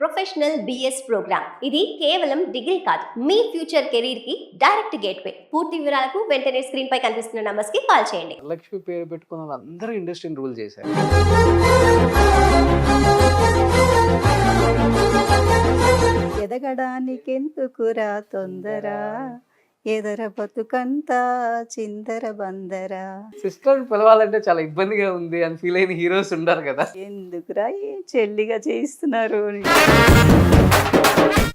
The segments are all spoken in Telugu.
Professional BS programme. ఇది కేవలం డిగ్రీ కాదు, మీ ఫ్యూచర్ కెరీర్ కి డైరెక్ట్ గేట్వే. పూర్తి వివరాలకు వెంటనే స్క్రీన్ పై కనిపిస్తున్న నంబర్స్ కి కాల్ చేయండి. లక్ష్మి పేరు పెట్టుకున్న వాళ్ళందరూ ఇండస్ట్రీని రూల్ చేశారు. ఎదగడానికెందుకురా తొందర, ఎదర బతుకంతా చిందర బందర. సిస్టర్ పిలవాలంటే చాలా ఇబ్బందిగా ఉంది అని ఫీల్ అయిన హీరోస్ ఉంటారు కదా. ఎందుకురా ఈ చెల్లిగా చేయిస్తున్నారు?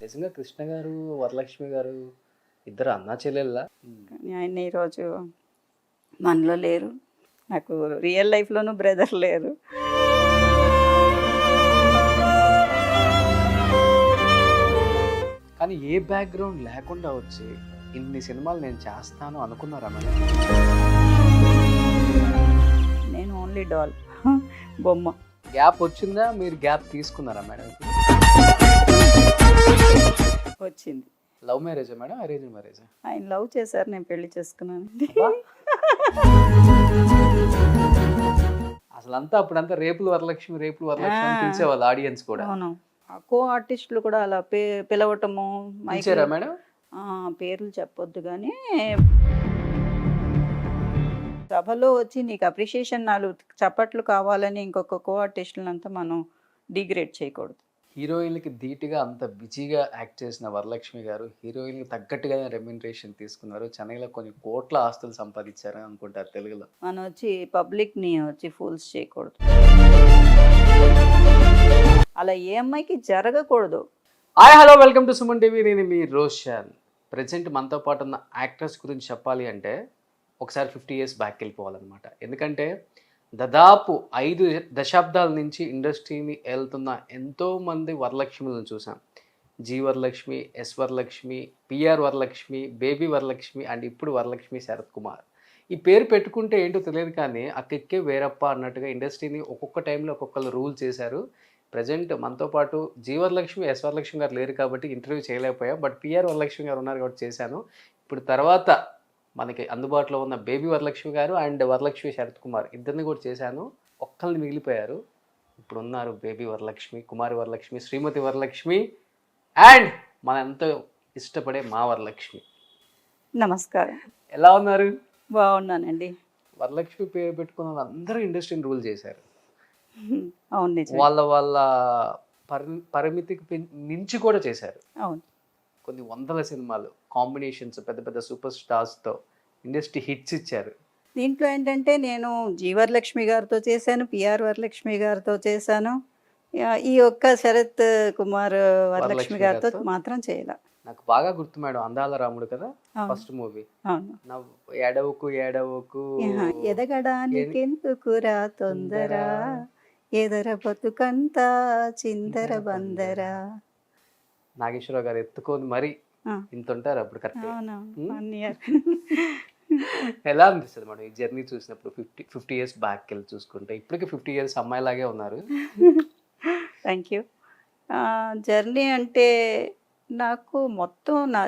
నిజంగా కృష్ణ గారు వరలక్ష్మి గారు ఇద్దరు అన్నా చెల్లెళ్ళ. ఆయన ఈరోజు మనలో లేరు, నాకు రియల్ లైఫ్లోనూ బ్రదర్ లేరు. కానీ ఏ బ్యాక్గ్రౌండ్ లేకుండా వచ్చి ఇన్ని సినిమాలు నేను చేస్తాను అనుకున్నారా మేడం? నేను ఓన్లీ డాల్, బొమ్మ. గ్యాప్ వచ్చిందా, మీరు గ్యాప్ తీసుకున్నారా మేడం? వచ్చింది. లవ్ మ్యారేజా మేడం, అరేంజ్ మ్యారేజా? ఆయన లవ్ చేశారు, నేను పెళ్లి చేసుకున్నాను. అసలంతా అప్పుడంతా రేపులు వరలక్ష్మి అని పిలిచేవాళ్ళు ఆడియన్స్ కూడా. అవును, కో ఆర్టిస్టులు కూడా అలా పిలవటము. పిలిచారా మేడం? పేర్లు చెప్పొద్దు కానీ సభలో వచ్చి నీకు అప్రిషియేషన్ 4 చప్పట్లు కావాలని ఇంకొక కో ఆర్టిస్టులంతా మనం డిగ్రేడ్ చేయకూడదు. హీరోయిన్లకి ధీటుగా అంత బిజీగా యాక్ట్ చేసిన వరలక్ష్మి గారు హీరోయిన్కి తగ్గట్టుగానే రెమ్యునరేషన్ తీసుకున్నారు. చెన్నైలో కొన్ని కోట్ల ఆస్తులు సంపాదించారని అనుకుంటారు తెలుగులో. మనం వచ్చి పబ్లిక్ని వచ్చి ఫూల్స్ చేయకూడదు. అలా ఏ అమ్మాయికి జరగకూడదు. Hi hello, welcome to Suman TV. నేను మీ రోషన్. ప్రజెంట్ మనతో పాటు ఉన్న యాక్టర్స్ గురించి చెప్పాలి అంటే ఒకసారి 50 years బ్యాక్ వెళ్ళిపోవాలన్నమాట. ఎందుకంటే దాదాపు 5 దశాబ్దాల నుంచి ఇండస్ట్రీని వెళ్తున్న ఎంతోమంది వరలక్ష్మిలను చూసాం. G Varalakshmi, S Varalakshmi, PR Varalakshmi, baby Varalakshmi and ఇప్పుడు వరలక్ష్మి శరత్ కుమార్. ఈ పేరు పెట్టుకుంటే ఏంటో తెలియదు కానీ అక్కెక్కే వేరప్ప అన్నట్టుగా ఇండస్ట్రీని ఒక్కొక్క టైంలో ఒక్కొక్కరు రూల్ చేశారు. ప్రజెంట్ మనతో పాటు జీ వరలక్ష్మి, ఎస్ వరలక్ష్మి గారు లేరు కాబట్టి ఇంటర్వ్యూ చేయలేకపోయా. బట్ పిఆర్ వరలక్ష్మి గారు ఉన్నారు కాబట్టి చేశాను. ఇప్పుడు తర్వాత మనకి అందుబాటులో ఉన్న బేబీ వరలక్ష్మి గారు అండ్ వరలక్ష్మి శరత్ కుమార్ ఇద్దరిని కూడా చేశాను. ఒక్కరిని మిగిలిపోయారు. ఇప్పుడు ఉన్నారు బేబీ వరలక్ష్మి, కుమారి వరలక్ష్మి, శ్రీమతి వరలక్ష్మి అండ్ మన ఎంతో ఇష్టపడే మా వరలక్ష్మి. నమస్కారం. ఎలా ఉన్నారు? బాగున్నానండి. వరలక్ష్మి పేరు పెట్టుకున్న వాళ్ళందరూ ఇండస్ట్రీని రూల్ చేశారు. అవును, నిజం. వాళ్ళ పరిమితికి మించి కూడా చేశారు. అవును, కొన్ని వందల సినిమాలు కాంబినేషన్స్ పెద్ద పెద్ద సూపర్ స్టార్స్తో ఇండస్ట్రీ హిట్స్ ఇచ్చారు. దీంట్లో ఏంటంటే నేను జీ వరలక్ష్మి గారితో చేశాను, పిఆర్ వరలక్ష్మి గారితో చేశాను. ఈ ఒక్క శరత్ కుమార్ వరలక్ష్మి గారితో మాత్రం చేయాల. నాకు బాగా గుర్తు మేడం, అందాల రాముడు కదా ఫస్ట్ మూవీ. అవును. ఏడవకు ఎదగడానికెందుకురా తొందర, ఎదర బతుకంతా చిందర బందర. నాగేశ్వరరావు గారు ఎత్తుకొని మరి ఇంత ఉంటారు అప్పుడు కరెక్ట్. ఎలా అనిపిస్తుంది మేడం ఈ జర్నీ చూసినప్పుడు? 50 years బ్యాక్ వెళ్ళి చూసుకుంటే ఇప్పటికి 50 years అమ్మాయిలాగే ఉన్నారు. Thank you. జర్నీ అంటే నాకు మొత్తం నా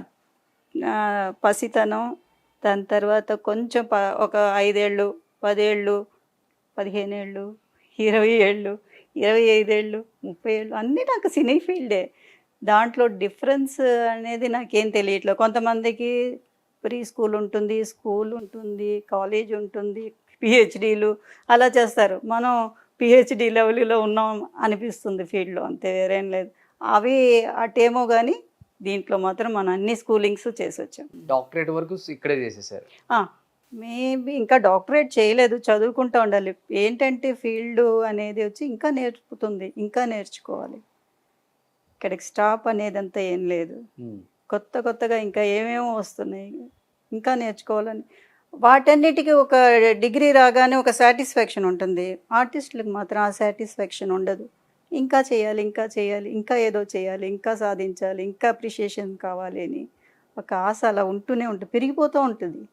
పసితనం, దాని తర్వాత కొంచెం ఒక 5 ఏళ్ళు, 10 ఏళ్ళు, 15 ఏళ్ళు, 20 ఏళ్ళు, 25 ఏళ్ళు, 30 ఏళ్ళు అన్నీ నాకు సినీ ఫీల్డే. దాంట్లో డిఫరెన్స్ అనేది నాకేం తెలియట్లేదు. కొంతమందికి ప్రీ స్కూల్ ఉంటుంది, స్కూల్ ఉంటుంది, కాలేజ్ ఉంటుంది, పిహెచ్డీలు అలా చేస్తారు. మనం పిహెచ్డీ లెవెల్లో ఉన్నాం అనిపిస్తుంది ఫీల్డ్లో, అంతే, వేరేం లేదు. అవి అటేమో కానీ దీంట్లో మాత్రం మనం అన్ని స్కూలింగ్స్ చేసి వచ్చాం. డాక్టరేట్ వరకు ఇక్కడే చేసేసారు. మేబీ ఇంకా డాక్టరేట్ చేయలేదు, చదువుకుంటూ ఉండాలి. ఏంటంటే ఫీల్డ్ అనేది వచ్చి ఇంకా నేర్పుతుంది, ఇంకా నేర్చుకోవాలి. ఇక్కడికి స్టాప్ అనేది అంతా ఏం లేదు. కొత్తగా ఇంకా ఏమేమో వస్తున్నాయి, ఇంకా నేర్చుకోవాలని. వాటన్నిటికీ ఒక డిగ్రీ రాగానే ఒక సాటిస్ఫాక్షన్ ఉంటుంది. ఆర్టిస్టులకు మాత్రం ఆ సాటిస్ఫాక్షన్ ఉండదు. ఇంకా చేయాలి, ఇంకా ఏదో చేయాలి, ఇంకా సాధించాలి, ఇంకా అప్రిషియేషన్ కావాలి అని ఒక ఆశ అలా ఉంటూనే ఉంటుంది, పెరిగిపోతూ ఉంటుంది.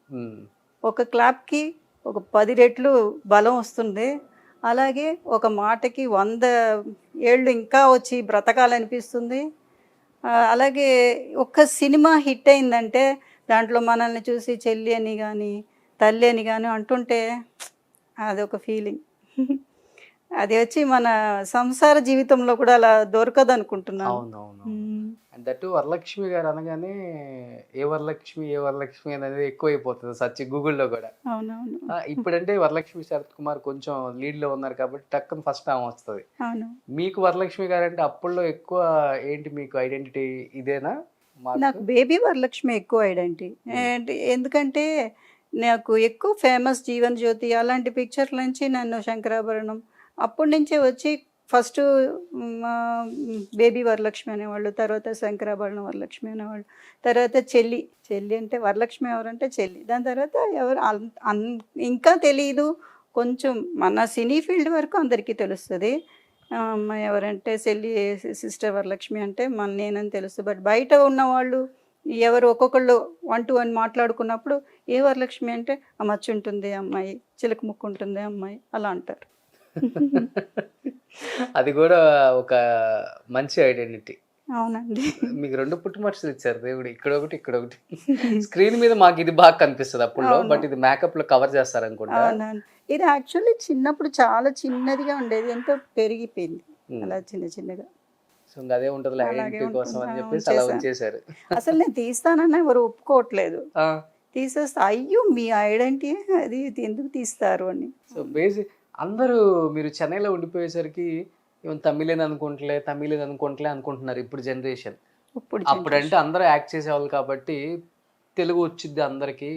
ఒక క్లాప్కి ఒక 10 రెట్లు బలం వస్తుంది. అలాగే ఒక మాటకి 100 ఏళ్ళు ఇంకా వచ్చి బ్రతకాలనిపిస్తుంది. అలాగే ఒక్క సినిమా హిట్ అయిందంటే దాంట్లో మనల్ని చూసి చెల్లి అని కానీ తల్లి అని కానీ అంటుంటే అదొక ఫీలింగ్. అది వచ్చి మన సంసార జీవితంలో కూడా అలా దొరకదు అనుకుంటున్నాను. అవునవును. అండ్ దట్టు వరలక్ష్మి గారు అనగానే ఏ వరలక్ష్మి అనేది ఎక్కువైపోతుంది సర్చ్ గూగుల్లో కూడా. అవునవును. ఇప్పుడంటే వరలక్ష్మి శరత్ కుమార్ కొంచెం లీడ్లో ఉన్నారు కాబట్టి టక్కున ఫస్ట్ ఆమె వస్తుంది. అవును. మీకు వరలక్ష్మి గారు అంటే అప్పుల్లో ఎక్కువ ఏంటి మీకు ఐడెంటిటీ ఇదేనా? నాకు బేబీ వరలక్ష్మి ఎక్కువ ఐడెంటిటీ. ఎందుకంటే నాకు ఎక్కువ ఫేమస్ జీవన్ జ్యోతి అలాంటి పిక్చర్ల నుంచి నన్ను శంకరాభరణం అప్పటి నుంచే వచ్చి ఫస్ట్ బేబీ వరలక్ష్మి అనేవాళ్ళు, తర్వాత శంకరాభరణం వరలక్ష్మి అనేవాళ్ళు, తర్వాత చెల్లి. చెల్లి అంటే వరలక్ష్మి ఎవరంటే చెల్లి. దాని తర్వాత ఎవరు ఇంకా తెలియదు. కొంచెం మన సినీ ఫీల్డ్ వరకు అందరికీ తెలుస్తుంది. అమ్మాయి ఎవరంటే చెల్లి సిస్టర్ వరలక్ష్మి అంటే నేనని తెలుసు. బట్ బయట ఉన్నవాళ్ళు ఎవరు ఒక్కొక్కళ్ళు 1 to 1 మాట్లాడుకున్నప్పుడు ఏ వరలక్ష్మి అంటే మచ్చ ఉంటుంది అమ్మాయి, చిలక ముక్కు ఉంటుంది అమ్మాయి అలా అంటారు. అది కూడా ఒక మంచి ఐడెంటిటీ. అవునండి. మీకు 2 పుట్టుమచ్చలు ఇచ్చారు దేవుడు, ఇక్కడ ఒకటి ఇక్కడ ఒకటి. స్క్రీన్ మీద మాకు ఇది బాగా కనిపిస్తుంది అప్పుడు, బట్ ఇది మేకప్ లో కవర్ చేస్తారు అనుకుంటా. అవునండి. ఇది యాక్చువల్లీ చిన్నప్పుడు చాలా చిన్నదిగా ఉండేది, ఎంతో పెరిగిపోయింది అలా చిన్న చిన్నగా. సో అదే ఉంటుంది ఐడెంటిటీ కోసం అని చెప్పేసి అలా ఉంచేశారు. అసలు నేను తీస్తానన్నా ఎవరు ఒప్పుకోవట్లేదు. తీసేస్తే అయ్యో మీ ఐడెంటిటీ అది ఎందుకు తీస్తారు అని. సో బేసిక్ అందరూ మీరు చెన్నైలో ఉండిపోయేసరికి తమిళన్ అనుకుంటలే అనుకుంటున్నారు ఇప్పుడు జనరేషన్. అప్పుడంటే అందరూ యాక్ట్ చేసేవాళ్ళు కాబట్టి తెలుగు వచ్చింది అందరికీ,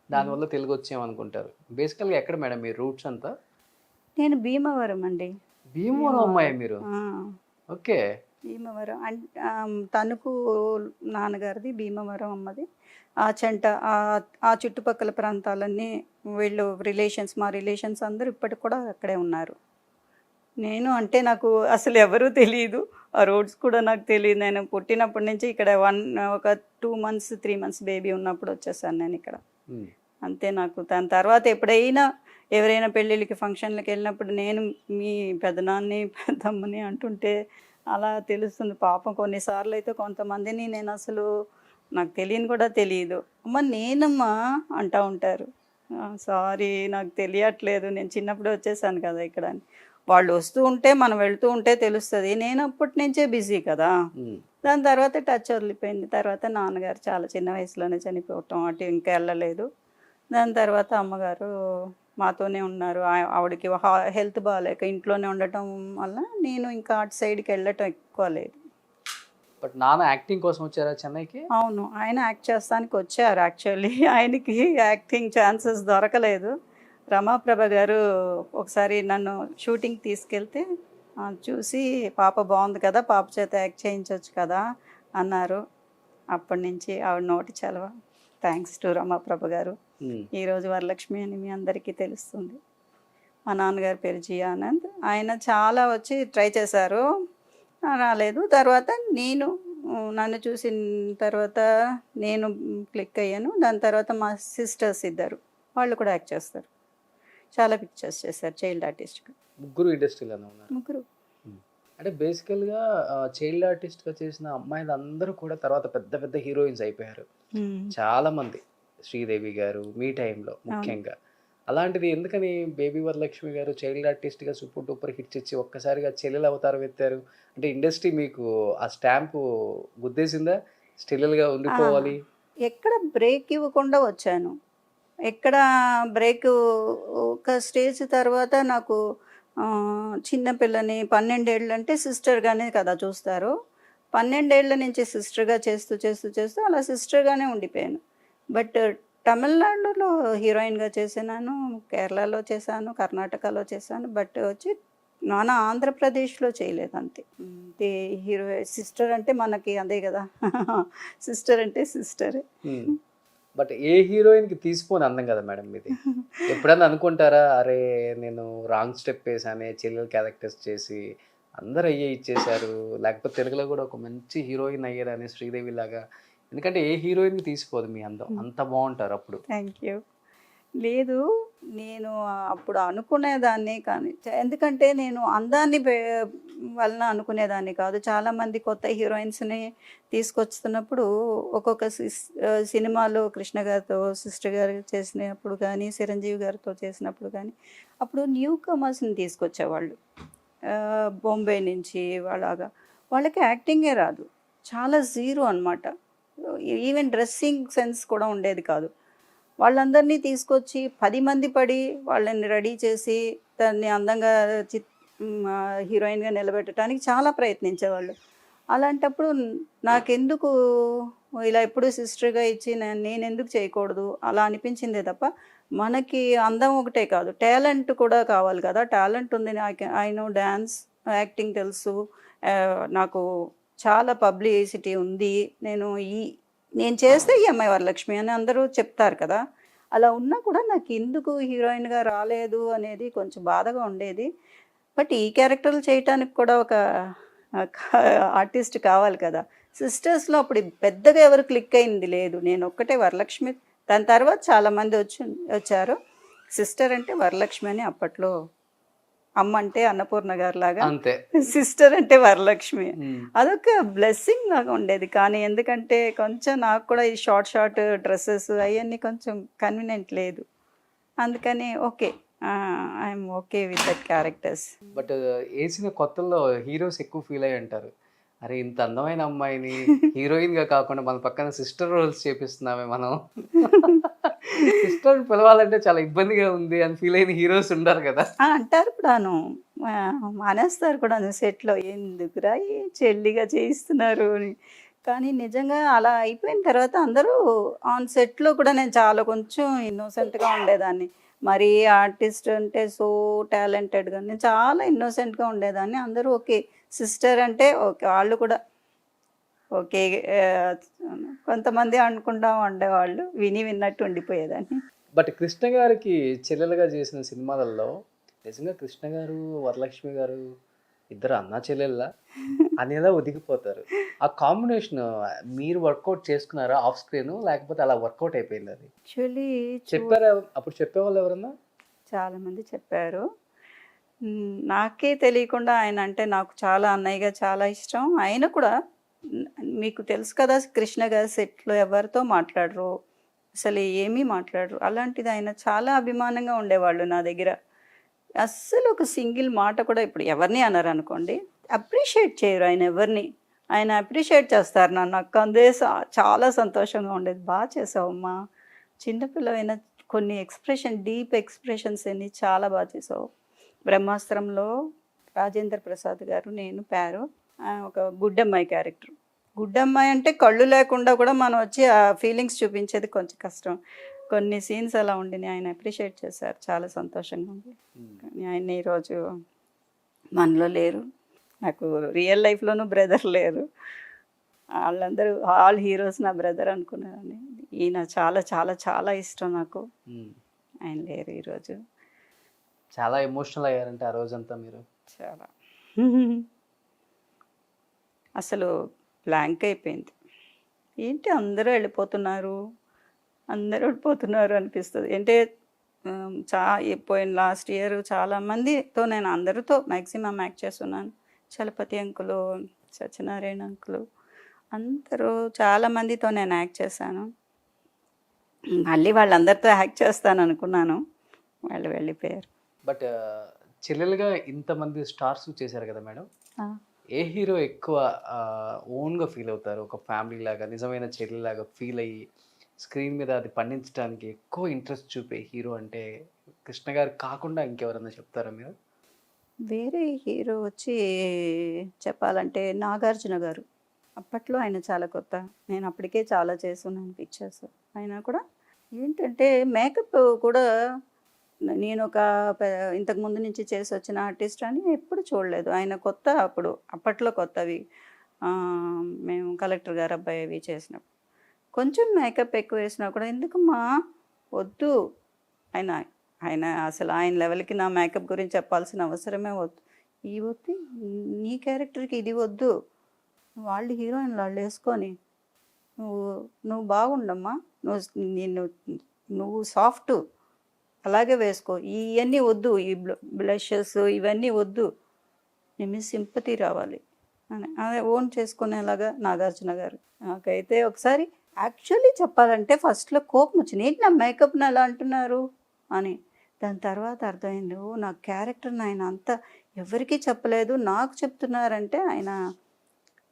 దానివల్ల తెలుగు వచ్చేమనుకుంటారు. బేసికల్గా ఎక్కడ మేడం మీ రూట్స్ అంతా? నేను భీమవరం అండి. భీమవరం అమ్మాయి మీరు? ఓకే. భీమవరం తణుకు నాన్నగారిది, భీమవరం అమ్మది. ఆ చెంట ఆ చుట్టుపక్కల ప్రాంతాలన్నీ వీళ్ళు రిలేషన్స్, మా రిలేషన్స్ అందరూ ఇప్పటికి కూడా అక్కడే ఉన్నారు. నేను అంటే నాకు అసలు ఎవరూ తెలియదు, ఆ రోడ్స్ కూడా నాకు తెలియదు. నేను పుట్టినప్పటి నుంచి ఇక్కడ ఒక 2 months 3 months బేబీ ఉన్నప్పుడు వచ్చేసాను నేను ఇక్కడ, అంతే. నాకు దాని తర్వాత ఎప్పుడైనా ఎవరైనా పెళ్ళిళ్ళకి ఫంక్షన్లకి వెళ్ళినప్పుడు నేను మీ పెదనాన్ని పెద్దమ్మని అంటుంటే అలా తెలుస్తుంది. పాపం కొన్నిసార్లు అయితే కొంతమందిని నేను అసలు నాకు తెలియని కూడా తెలియదు, అమ్మ నేనమ్మా అంటూ ఉంటారు. సారీ నాకు తెలియట్లేదు, నేను చిన్నప్పుడే వచ్చేసాను కదా ఇక్కడ అని. వాళ్ళు వస్తూ ఉంటే మనం వెళ్తూ ఉంటే తెలుస్తుంది. నేను అప్పటి నుంచే బిజీ కదా. దాని తర్వాత టచ్ వదిలిపోయింది. తర్వాత నాన్నగారు చాలా చిన్న వయసులోనే చనిపోవటం, అటు ఇంకా వెళ్ళలేదు. దాని తర్వాత అమ్మగారు మాతోనే ఉన్నారు. ఆవిడకి హెల్త్ బాగాలేక ఇంట్లోనే ఉండటం వల్ల నేను ఇంకా అటు సైడ్కి వెళ్ళటం ఎక్కువ లేదు. బట్ నాన్న యాక్టింగ్ కోసం వచ్చారా చెన్నైకి? అవును, ఆయన యాక్ట్ చేస్తానికి వచ్చారు. యాక్చువల్లీ ఆయనకి యాక్టింగ్ ఛాన్సెస్ దొరకలేదు. రమాప్రభ గారు ఒకసారి నన్ను షూటింగ్ తీసుకెళ్తే చూసి పాప బాగుంది కదా, పాప చేత యాక్ట్ చేయించవచ్చు కదా అన్నారు. అప్పటి నుంచి ఆవిడ నోటి చలవ. థ్యాంక్స్ టు రమాప్రభ గారు. ఈరోజు వరలక్ష్మి అని మీ అందరికీ తెలుస్తుంది. మా నాన్నగారి పేరు జి ఆనంద్. ఆయన చాలా వచ్చి ట్రై చేశారు, రాలేదు. తర్వాత నన్ను చూసిన తర్వాత నేను క్లిక్ అయ్యాను. దాని తర్వాత మా సిస్టర్స్ ఇద్దరు, వాళ్ళు కూడా యాక్ట్ చేస్తారు. చాలా పిక్చర్స్ చేశారు చైల్డ్ ఆర్టిస్ట్గా. ముగ్గురు ఇండస్ట్రీలోనే ఉన్నారు. ముగ్గురు అంటే బేసికల్గా చైల్డ్ ఆర్టిస్ట్గా చేసిన అమ్మాయిలు అందరూ కూడా తర్వాత పెద్ద పెద్ద హీరోయిన్స్ అయిపోయారు చాలా మంది. శ్రీదేవి గారు మీ టైంలో ముఖ్యంగా. అలాంటిది ఎందుకని బేబీ వరలక్ష్మి గారు చైల్డ్ ఆర్టిస్ట్గా సూపర్ డూపర్ హిట్స్ ఇచ్చి ఒక్కసారిగా చెల్లెలు అవతారం ఎత్తారు? అంటే ఇండస్ట్రీ మీకు ఆ స్టాంపు గుద్దేసిందా, స్టిల్గా ఉండిపోవాలి? ఎక్కడ బ్రేక్ ఇవ్వకుండా వచ్చాను. ఎక్కడ బ్రేక్, ఒక స్టేజ్ తర్వాత నాకు చిన్నపిల్లని 12 ఏళ్ళు అంటే సిస్టర్గానే కదా చూస్తారు. 12 ఏళ్ళ నుంచి సిస్టర్గా చేస్తూ చేస్తూ చేస్తూ అలా సిస్టర్గానే ఉండిపోయాను. బట్ తమిళనాడులో హీరోయిన్గా చేసినాను, కేరళలో చేశాను, కర్ణాటకలో చేశాను. బట్ వచ్చి నాన్న ఆంధ్రప్రదేశ్లో చేయలేదు అంతే. హీరో సిస్టర్ అంటే మనకి అదే కదా, సిస్టర్ అంటే సిస్టరే. బట్ ఏ హీరోయిన్కి తీసిపోని అందం కదా మేడం ఇది? ఎప్పుడన్నా అనుకుంటారా, అరే నేను రాంగ్ స్టెప్ వేసానే, చెల్లెలు క్యారెక్టర్స్ చేసి అందరు అయ్యే ఇచ్చేశారు, లేకపోతే తెలుగులో కూడా ఒక మంచి హీరోయిన్ అయ్యేదని శ్రీదేవి లాగా? ఎందుకంటే ఏ హీరోయిన్కి తీసిపోదు మీ అందం, అంత బాగుంటారు అప్పుడు. Thank you. లేదు. నేను అప్పుడు అనుకునేదాన్ని కానీ ఎందుకంటే నేను అందాన్ని వలన అనుకునేదాన్ని కాదు. చాలామంది కొత్త హీరోయిన్స్‌ని తీసుకొస్తున్నప్పుడు ఒక్కొక్క సినిమాలో కృష్ణ గారితో, సిస్టర్ గారు చేసినప్పుడు కానీ, చిరంజీవి గారితో చేసినప్పుడు కానీ, అప్పుడు న్యూ కమర్స్‌ని తీసుకొచ్చేవాళ్ళు. బొంబే నుంచి అలాగా. వాళ్ళకి యాక్టింగే రాదు. చాలా జీరో అనమాట. ఈవెన్ డ్రెస్సింగ్ సెన్స్ కూడా ఉండేది కాదు. వాళ్ళందరినీ తీసుకొచ్చి 10 మంది పడి వాళ్ళని రెడీ చేసి దాన్ని అందంగా హీరోయిన్‌గా నిలబెట్టడానికి చాలా ప్రయత్నించేవాళ్ళు. అలాంటప్పుడు నాకెందుకు ఇలా ఎప్పుడు సిస్టర్‌గా ఇచ్చి నేనెందుకు చేయకూడదు అలా అనిపించిందే తప్ప, మనకి అందం ఒకటే కాదు టాలెంట్ కూడా కావాలి కదా! టాలెంట్ ఉంది. ఐ నో డాన్స్, యాక్టింగ్ తెలుసు. నాకు చాలా పబ్లిసిటీ ఉంది. నేను చేస్తే ఈ అమ్మాయి వరలక్ష్మి అని అందరూ చెప్తారు కదా! అలా ఉన్నా కూడా నాకెందుకు హీరోయిన్‌గా రాలేదు అనేది కొంచెం బాధగా ఉండేది. బట్ ఈ క్యారెక్టర్లు చేయటానికి కూడా ఒక ఆర్టిస్ట్ కావాలి కదా! సిస్టర్స్‌లో అప్పుడు పెద్దగా ఎవరు క్లిక్ అయింది లేదు. నేనొక్కటే వరలక్ష్మి. దాని తర్వాత చాలామంది వచ్చారు. సిస్టర్ అంటే వరలక్ష్మి అని అప్పట్లో. అమ్మ అంటే అన్నపూర్ణ గారిలాగా, అంతే. సిస్టర్ అంటే వరలక్ష్మి. ఉమ్. అదొక బ్లెస్సింగ్ లాగా ఉండేది. కానీ ఎందుకంటే కొంచెం నాకు కూడా ఈ షార్ట్ డ్రెస్సెస్ అవన్నీ కొంచెం కన్వీనియంట్ లేదు. అందుకని okay. I'm okay with that characters. But వేసిన కొత్తల్లో హీరోస్ ఎక్కువ ఫీల్ అయ్యి అంటారు, అరే ఇంత అందమైన అమ్మాయిని హీరోయిన్ గా కాకుండా మన పక్కన సిస్టర్ రోల్స్ చేపిస్తున్నామే మనం, సిస్టర్ పిలవాలంటే చాలా ఇబ్బందిగా ఉంది అని ఫీల్ అయిన హీరోస్ ఉంటారు కదా. అంటారు కూడాను. మానేస్తారు కూడాను సెట్లో. ఎందుకురా ఈ చెల్లిగా చేయిస్తున్నారు అని. కానీ నిజంగా అలా అయిపోయిన తర్వాత అందరూ ఆన్ సెట్లో కూడా నేను చాలా కొంచెం ఇన్నోసెంట్గా ఉండేదాన్ని. మరి ఆర్టిస్ట్ అంటే సో టాలెంటెడ్గా నేను చాలా ఇన్నోసెంట్గా ఉండేదాన్ని. అందరూ ఓకే సిస్టర్ అంటే ఓకే వాళ్ళు కూడా ఓకే. కొంతమంది అనుకుంటా ఉండేవాళ్ళు. విన్నట్టు ఉండిపోయేదాన్ని. బట్ కృష్ణ గారికి చెల్లెలుగా చేసిన సినిమాలలో నిజంగా కృష్ణ గారు వరలక్ష్మి గారు ఇద్దరు అన్నా చెల్లెళ్ళ అనేలా ఒదిగిపోతారు. ఆ కాంబినేషన్ మీరు వర్కౌట్ చేసుకున్నారా ఆఫ్ స్క్రీన్, లేకపోతే అలా వర్కౌట్ అయిపోయింది అది? యాక్చువల్లీ చెప్పారా అప్పుడు చెప్పేవాళ్ళు ఎవరన్నా? చాలామంది చెప్పారు. నాకే తెలియకుండా ఆయన అంటే నాకు చాలా అన్నయ్యగా చాలా ఇష్టం. ఆయన కూడా న్ మీకు తెలుసు కదా! కృష్ణ గారు సెట్‌లో ఎవరితో మాట్లాడరు. అసలు ఏమీ మాట్లాడరు. అలాంటిది ఆయన చాలా అభిమానంగా ఉండేవాళ్ళు నా దగ్గర. అస్సలు ఒక సింగిల్ మాట కూడా ఇప్పుడు ఎవరిని అనరనుకోండి. అప్రిషియేట్ చేయరు ఆయన ఎవరిని. ఆయన అప్రిషియేట్ చేస్తారు నన్ను. నాకు అదే చాలా సంతోషంగా ఉండేది. చేసావమ్మా. చిన్న పిల్లవైనా కొన్ని డీప్ ఎక్స్‌ప్రెషన్స్ అన్ని చాలా చేసావు. బ్రహ్మాస్త్రంలో రాజేంద్ర ప్రసాద్ గారు, నేను పేరు. ఒక గుడ్డమ్మాయి క్యారెక్టర్. గుడ్డమ్మాయి అంటే కళ్ళు లేకుండా కూడా మనం వచ్చి ఆ ఫీలింగ్స్ చూపించేది కొంచెం కష్టం. కొన్ని సీన్స్ అలా ఉండినాయి. ఆయన అప్రిషియేట్ చేశారు. చాలా సంతోషంగా ఉంది. కానీ ఆయన ఈరోజు మనలో లేరు. నాకు రియల్ లైఫ్‌లోనూ బ్రదర్ లేరు. వాళ్ళందరూ ఆల్ హీరోస్ నా బ్రదర్ అనుకునేదాన్ని. ఈయన చాలా చాలా చాలా ఇష్టం నాకు. ఆయన లేరు ఈరోజు. చాలా ఎమోషనల్ అయ్యారంటే ఆ రోజంతా మీరు? చాలా. అసలు బ్లాంక్ అయిపోయింది. ఏంటి అందరూ వెళ్ళిపోతున్నారు అనిపిస్తుంది. అంటే పోయిన లాస్ట్ ఇయర్ చాలామందితో నేను అందరితో మ్యాక్సిమం యాక్ట్ చేస్తున్నాను. చలపతి అంకులు, సత్యనారాయణ అంకులు అందరూ చాలామందితో నేను యాక్ట్ చేశాను. మళ్ళీ వాళ్ళందరితో యాక్ట్ చేస్తాను అనుకున్నాను. వాళ్ళు వెళ్ళిపోయారు. బట్ చెల్లెలుగా ఇంతమంది స్టార్స్ చేశారు కదా మేడం, ఏ హీరో ఎక్కువ ఓన్గా ఫీల్ అవుతారు? ఒక ఫ్యామిలీ లాగా, నిజమైన చెల్లిలాగా ఫీల్ అయ్యి స్క్రీన్ మీద అది పండించడానికి ఎక్కువ ఇంట్రెస్ట్ చూపే హీరో అంటే కృష్ణ గారు కాకుండా ఇంకెవరన్నా చెప్తారా మీరు? వేరే హీరో వచ్చి చెప్పాలంటే నాగార్జున గారు. అప్పట్లో ఆయన చాలా కొత్త. నేను అప్పటికే చాలా చేస్తున్నాను పిక్చర్స్. ఆయన కూడా ఏంటంటే మేకప్ కూడా నేను ఇంతకుముందు నుంచి చేసి వచ్చిన ఆర్టిస్ట్ అని ఎప్పుడు చూడలేదు. ఆయన కొత్త అప్పట్లో కొత్తవి. మేము కలెక్టర్ గారు అబ్బాయి అవి చేసినప్పుడు కొంచెం మేకప్ ఎక్కువ వేసినా కూడా ఎందుకమ్మా వద్దు. ఆయన అసలు ఆయన లెవెల్కి నా మేకప్ గురించి చెప్పాల్సిన అవసరమే వద్దు. వద్దు నీ క్యారెక్టర్కి ఇది వద్దు. వాళ్ళు హీరోయిన్లు వాళ్ళు వేసుకొని నువ్వు బాగుండమ్మా, నువ్వు సాఫ్ట్, అలాగే వేసుకో, ఇవన్నీ వద్దు, ఈ బ్లషెస్ ఇవన్నీ వద్దు, నీ మీద సింపతి రావాలి అని అదే ఓన్ చేసుకునేలాగా నాగార్జున గారు. నాకైతే ఒకసారి యాక్చువల్లీ చెప్పాలంటే ఫస్ట్లో కోపం వచ్చింది, ఏంటి నా మేకప్ని అలా అంటున్నారు అని. దాని తర్వాత అర్థమైంది, ఓ నా క్యారెక్టర్ని ఆయన అంతా ఎవరికీ చెప్పలేదు, నాకు చెప్తున్నారంటే ఆయన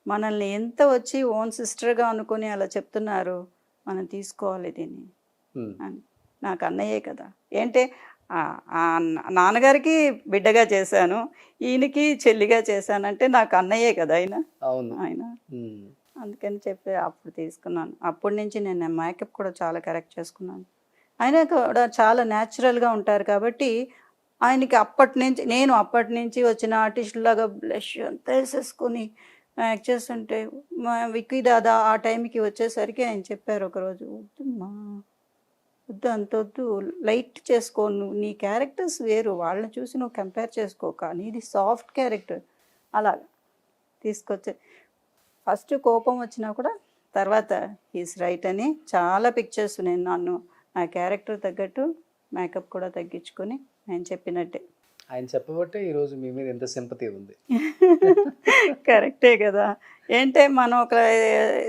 మనల్ని ఎంత వచ్చి ఓన్ సిస్టర్గా అనుకుని అలా చెప్తున్నారు, మనం తీసుకోవాలి దీన్ని అని. నాకు అన్నయ్యే కదా, ఏంటే నాన్నగారికి బిడ్డగా చేశాను, ఈయనకి చెల్లిగా చేశానంటే నాకు అన్నయ్యే కదా ఆయన. అవును. ఆయన అందుకని చెప్పి అప్పుడు తీసుకున్నాను. అప్పటి నుంచి నేను మేకప్ కూడా చాలా కరెక్ట్ చేసుకున్నాను. ఆయన కూడా చాలా న్యాచురల్గా ఉంటారు కాబట్టి ఆయనకి అప్పటి నుంచి వచ్చిన ఆర్టిస్టులాగా బ్లష్ అంతా వేసేసుకొని యాక్ట్ చేస్తుంటే మా విక్కీ దాదా ఆ టైంకి వచ్చేసరికి ఆయన చెప్పారు ఒకరోజు, వద్దమ్మా వద్దు, అంత వద్దు, లైట్ చేసుకో, నువ్వు నీ క్యారెక్టర్స్ వేరు, వాళ్ళని చూసి నువ్వు కంపేర్ చేసుకోక, నీది సాఫ్ట్ క్యారెక్టర్. అలాగా తీసుకొచ్చే ఫస్ట్ కోపం వచ్చినా కూడా తర్వాత హీస్ రైట్ అని చాలా పిక్చర్స్ నేను నా క్యారెక్టర్ తగ్గట్టు మేకప్ కూడా తగ్గించుకొని నేను చెప్పినట్టే. ఆయన చెప్పబట్టే ఈరోజు మీ మీద ఎంత సింపతి ఉంది. కరెక్టే కదా, ఏంటే మనం ఒక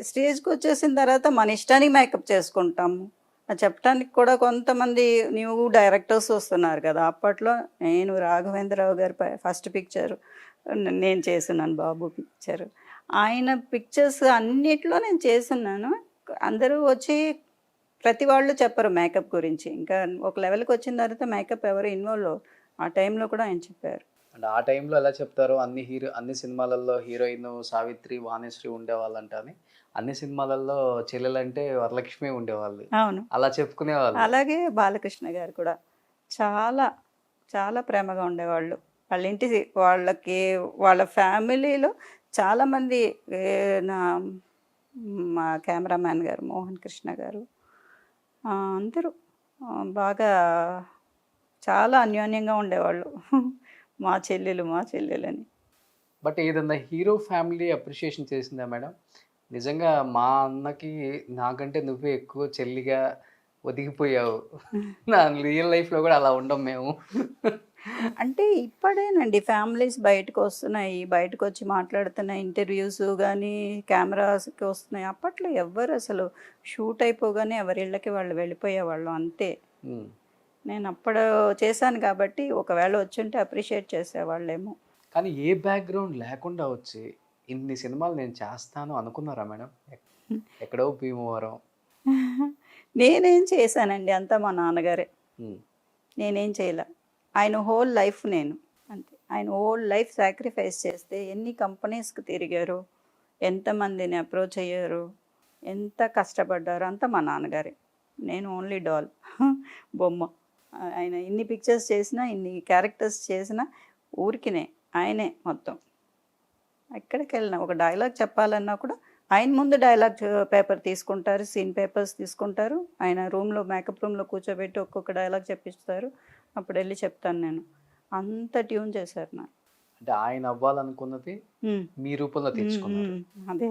స్టేజ్కి వచ్చేసిన తర్వాత మన ఇష్టానికి మేకప్ చేసుకుంటాము. అది చెప్పడానికి కూడా కొంతమంది న్యూ డైరెక్టర్స్ వస్తున్నారు కదా. అప్పట్లో నేను రాఘవేంద్రరావు గారి ఫస్ట్ పిక్చర్ నేను చేస్తున్నాను, బాబు పిక్చర్. ఆయన పిక్చర్స్ అన్నిట్లో నేను చేస్తున్నాను. అందరూ వచ్చి ప్రతి వాళ్ళు చెప్పరు మేకప్ గురించి. ఇంకా ఒక లెవెల్కి వచ్చిన తర్వాత మేకప్ ఎవరు ఇన్వాల్వ్ ఆ టైంలో కూడా ఆయన చెప్పారు. అంటే ఆ టైంలో ఎలా చెప్తారో అన్ని సినిమాలలో హీరోయిన్ సావిత్రి వాణిశ్రీ ఉండేవాళ్ళంట అని, అన్ని సినిమాలలో చెల్లెలంటే వరలక్ష్మి ఉండేవాళ్ళు. అవును, అలా చెప్పుకునేవాళ్ళు. అలాగే బాలకృష్ణ గారు కూడా చాలా చాలా ప్రేమగా ఉండేవాళ్ళు. వాళ్ళ ఫ్యామిలీలో చాలామంది, మా కెమెరామ్యాన్ గారు మోహన్ కృష్ణ గారు అందరూ బాగా చాలా అన్యోన్యంగా ఉండేవాళ్ళు. మా చెల్లెలని. బట్ ఏదన్నా హీరో ఫ్యామిలీ అప్రిషియేషన్ చేసిందా మేడం? నిజంగా మా అన్నకి నాకంటే నువ్వే ఎక్కువ చెల్లిగా ఒదిగిపోయావు, నా రియల్ లైఫ్లో కూడా అలా ఉండం మేము. అంటే ఇప్పుడేనండి ఫ్యామిలీస్ బయటకు వస్తున్నాయి, బయటకు వచ్చి మాట్లాడుతున్నాయి, ఇంటర్వ్యూస్ కానీ కెమెరాస్కి వస్తున్నాయి. అప్పట్లో ఎవ్వరు అసలు షూట్ అయిపోగానే ఎవరిళ్ళకి వాళ్ళు వెళ్ళిపోయేవాళ్ళు అంతే. నేను అప్పుడు చేశాను కాబట్టి ఒకవేళ వచ్చుంటే అప్రిషియేట్ చేసేవాళ్ళేమో. కానీ ఏ బ్యాక్గ్రౌండ్ లేకుండా వచ్చి ఇన్ని సినిమాలు నేను చేస్తాను అనుకున్నారా మేడం? ఎక్కడో భీమవరం. నేనేం చేశానండి, అంతా మా నాన్నగారే. నేనేం చేయలే. ఆయన హోల్ లైఫ్ నేను అంతే. ఆయన హోల్ లైఫ్ సాక్రిఫైస్ చేస్తే ఎన్ని కంపెనీస్కి తిరిగారు, ఎంతమందిని అప్రోచ్ అయ్యారు, ఎంత కష్టపడ్డారు, అంతా మా నాన్నగారే. నేను ఓన్లీ డాల్, బొమ్మ. ఆయన ఇన్ని పిక్చర్స్ చేసినా, ఇన్ని క్యారెక్టర్స్ చేసినా ఊరికినే ఆయనే మొత్తం. ఎక్కడికి వెళ్ళినా ఒక డైలాగ్ చెప్పాలన్నా కూడా ఆయన ముందు డైలాగ్ పేపర్ తీసుకుంటారు, సీన్ పేపర్స్ తీసుకుంటారు, ఆయన రూమ్లో మేకప్ రూమ్లో కూర్చోబెట్టి ఒక్కొక్క డైలాగ్ చెప్పిస్తారు. అప్పుడు వెళ్ళి చెప్తాను నేను. అంత ట్యూన్ చేశారు నాకు. అంటే ఆయన అవ్వాలనుకున్నది మీ రూపంలో తెచ్చుకున్నారు. అదే.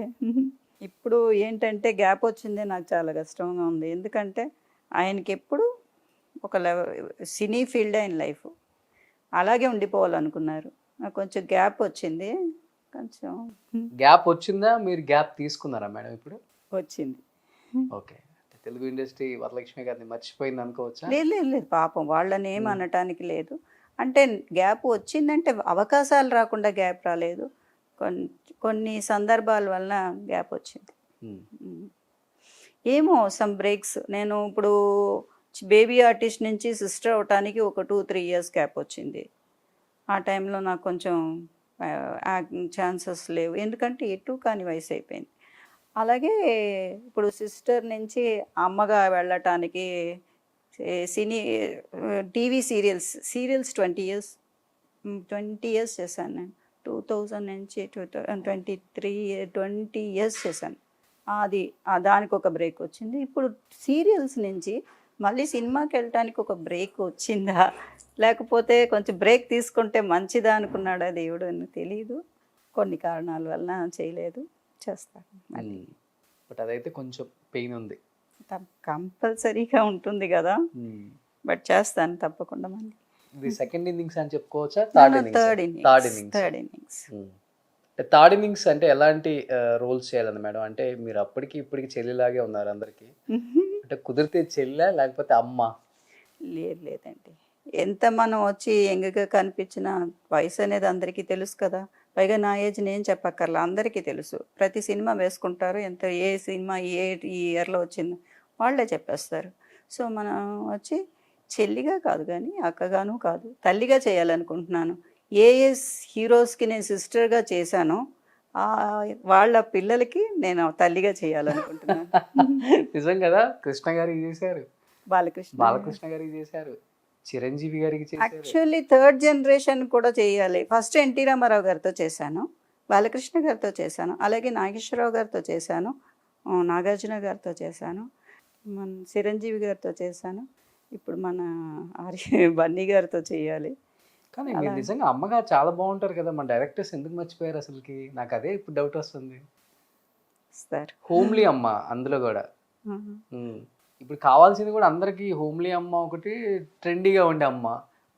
ఇప్పుడు ఏంటంటే గ్యాప్ వచ్చిందే నాకు చాలా కష్టంగా ఉంది. ఎందుకంటే ఆయనకి ఎప్పుడు ఒక సినీ ఫీల్డ్ ఆయన లైఫ్ అలాగే ఉండిపోవాలనుకున్నారు. నాకు కొంచెం గ్యాప్ వచ్చింది. కొంచెం గ్యాప్ వచ్చిందా, మీరు గ్యాప్ తీసుకున్నారా మేడం ఇప్పుడు? వచ్చింది. ఓకే, తెలుగు ఇండస్ట్రీ వరలక్ష్మి గారిని మర్చిపోయింది అనుకోవచ్చా? లేదు, పాపం వాళ్ళని ఏం అనటానికి లేదు. అంటే గ్యాప్ వచ్చిందంటే అవకాశాలు రాకుండా గ్యాప్ రాలేదు, కొన్ని సందర్భాల వలన గ్యాప్ వచ్చింది. ఏమో సమ్ బ్రేక్స్. నేను ఇప్పుడు బేబీ ఆర్టిస్ట్ నుంచి సిస్టర్ అవటానికి ఒక 2-3 ఇయర్స్ గ్యాప్ వచ్చింది. ఆ టైంలో నాకు కొంచెం ఛాన్సెస్ లేవు, ఎందుకంటే ఎటు కాని వయసు అయిపోయింది. అలాగే ఇప్పుడు సిస్టర్ నుంచి అమ్మగా వెళ్ళటానికి టీవీ సీరియల్స్ 20 ఇయర్స్ చేశాను నేను. 2000 నుంచి 2023 20 ఇయర్స్ చేశాను. దానికి ఒక బ్రేక్ వచ్చింది. ఇప్పుడు సీరియల్స్ నుంచి మళ్ళీ సినిమాకి వెళ్ళటానికి ఒక బ్రేక్ వచ్చిందా, లేకపోతే కొంచెం బ్రేక్ తీసుకుంటే మంచిదా అనుకున్నాడా దేవుడు అని తెలియదు. కొన్ని కారణాల వల్ల చేయలేదు, చేస్తాను. బట్ అదైతే కొంచెం పెయిన్ ఉంది. కంపల్సరీగా ఉంటుంది కదా. బట్ చేస్తాను తప్పకుండా మళ్ళీ. ఇది సెకండ్ ఇన్నింగ్స్ అని చెప్పుకోవచ్చా, third innings? Third third innings innings. Third innings. Third innings అంటే ఎలాంటి రోల్స్ చేయాలని మేడం? అంటే మీరు అప్పటికి ఇప్పటికి చెల్లిలాగే ఉన్నారు అందరికి. అంటే కుదిరితే చెల్లా లేకపోతే అమ్మ? లేదండి, ఎంత మనం వచ్చి యంగ్గా కనిపించిన వయసు అనేది అందరికీ తెలుసు కదా. పైగా నా ఏజ్ నేను చెప్పక్కర్లా, అందరికీ తెలుసు. ప్రతి సినిమా వేసుకుంటారు, ఎంత ఏ సినిమా ఏ ఇయర్లో వచ్చింది వాళ్ళే చెప్పేస్తారు. సో మనం వచ్చి చెల్లిగా కాదు కానీ అక్కగాను కాదు, తల్లిగా చేయాలనుకుంటున్నాను. ఏ ఏ హీరోస్కి నేను సిస్టర్గా చేశానో వాళ్ళ పిల్లలకి నేను తల్లిగా చేయాలనుకుంటున్నాను. నిజం కదా, కృష్ణ గారికి చేశారు, బాలకృష్ణ బాలకృష్ణ గారికి చేశారు, చిరంజీవి గారికి చేశారు. యాక్చువల్లీ థర్డ్ జనరేషన్ కూడా చేయాలి. ఫస్ట్ ఎన్టీ రామారావు గారితో చేశాను, బాలకృష్ణ గారితో చేశాను, అలాగే నాగేశ్వరరావు గారితో చేశాను, నాగార్జున గారితో చేశాను, మన చిరంజీవి గారితో చేశాను, ఇప్పుడు మన బన్నీ గారితో చేయాలి. కానీ మీరు నిజంగా అమ్మగా చాలా బాగుంటారు కదా, మన డైరెక్టర్స్ ఎందుకు మర్చిపోయారు అసలుకి? నాకు అదే ఇప్పుడు డౌట్ వస్తుంది. సార్ హోమ్లీ అమ్మ అందులో కూడా. ఇప్పుడు కావాల్సింది కూడా అందరికి హోమ్లీ అమ్మ ఒకటి, ట్రెండీగా ఉండే అమ్మ.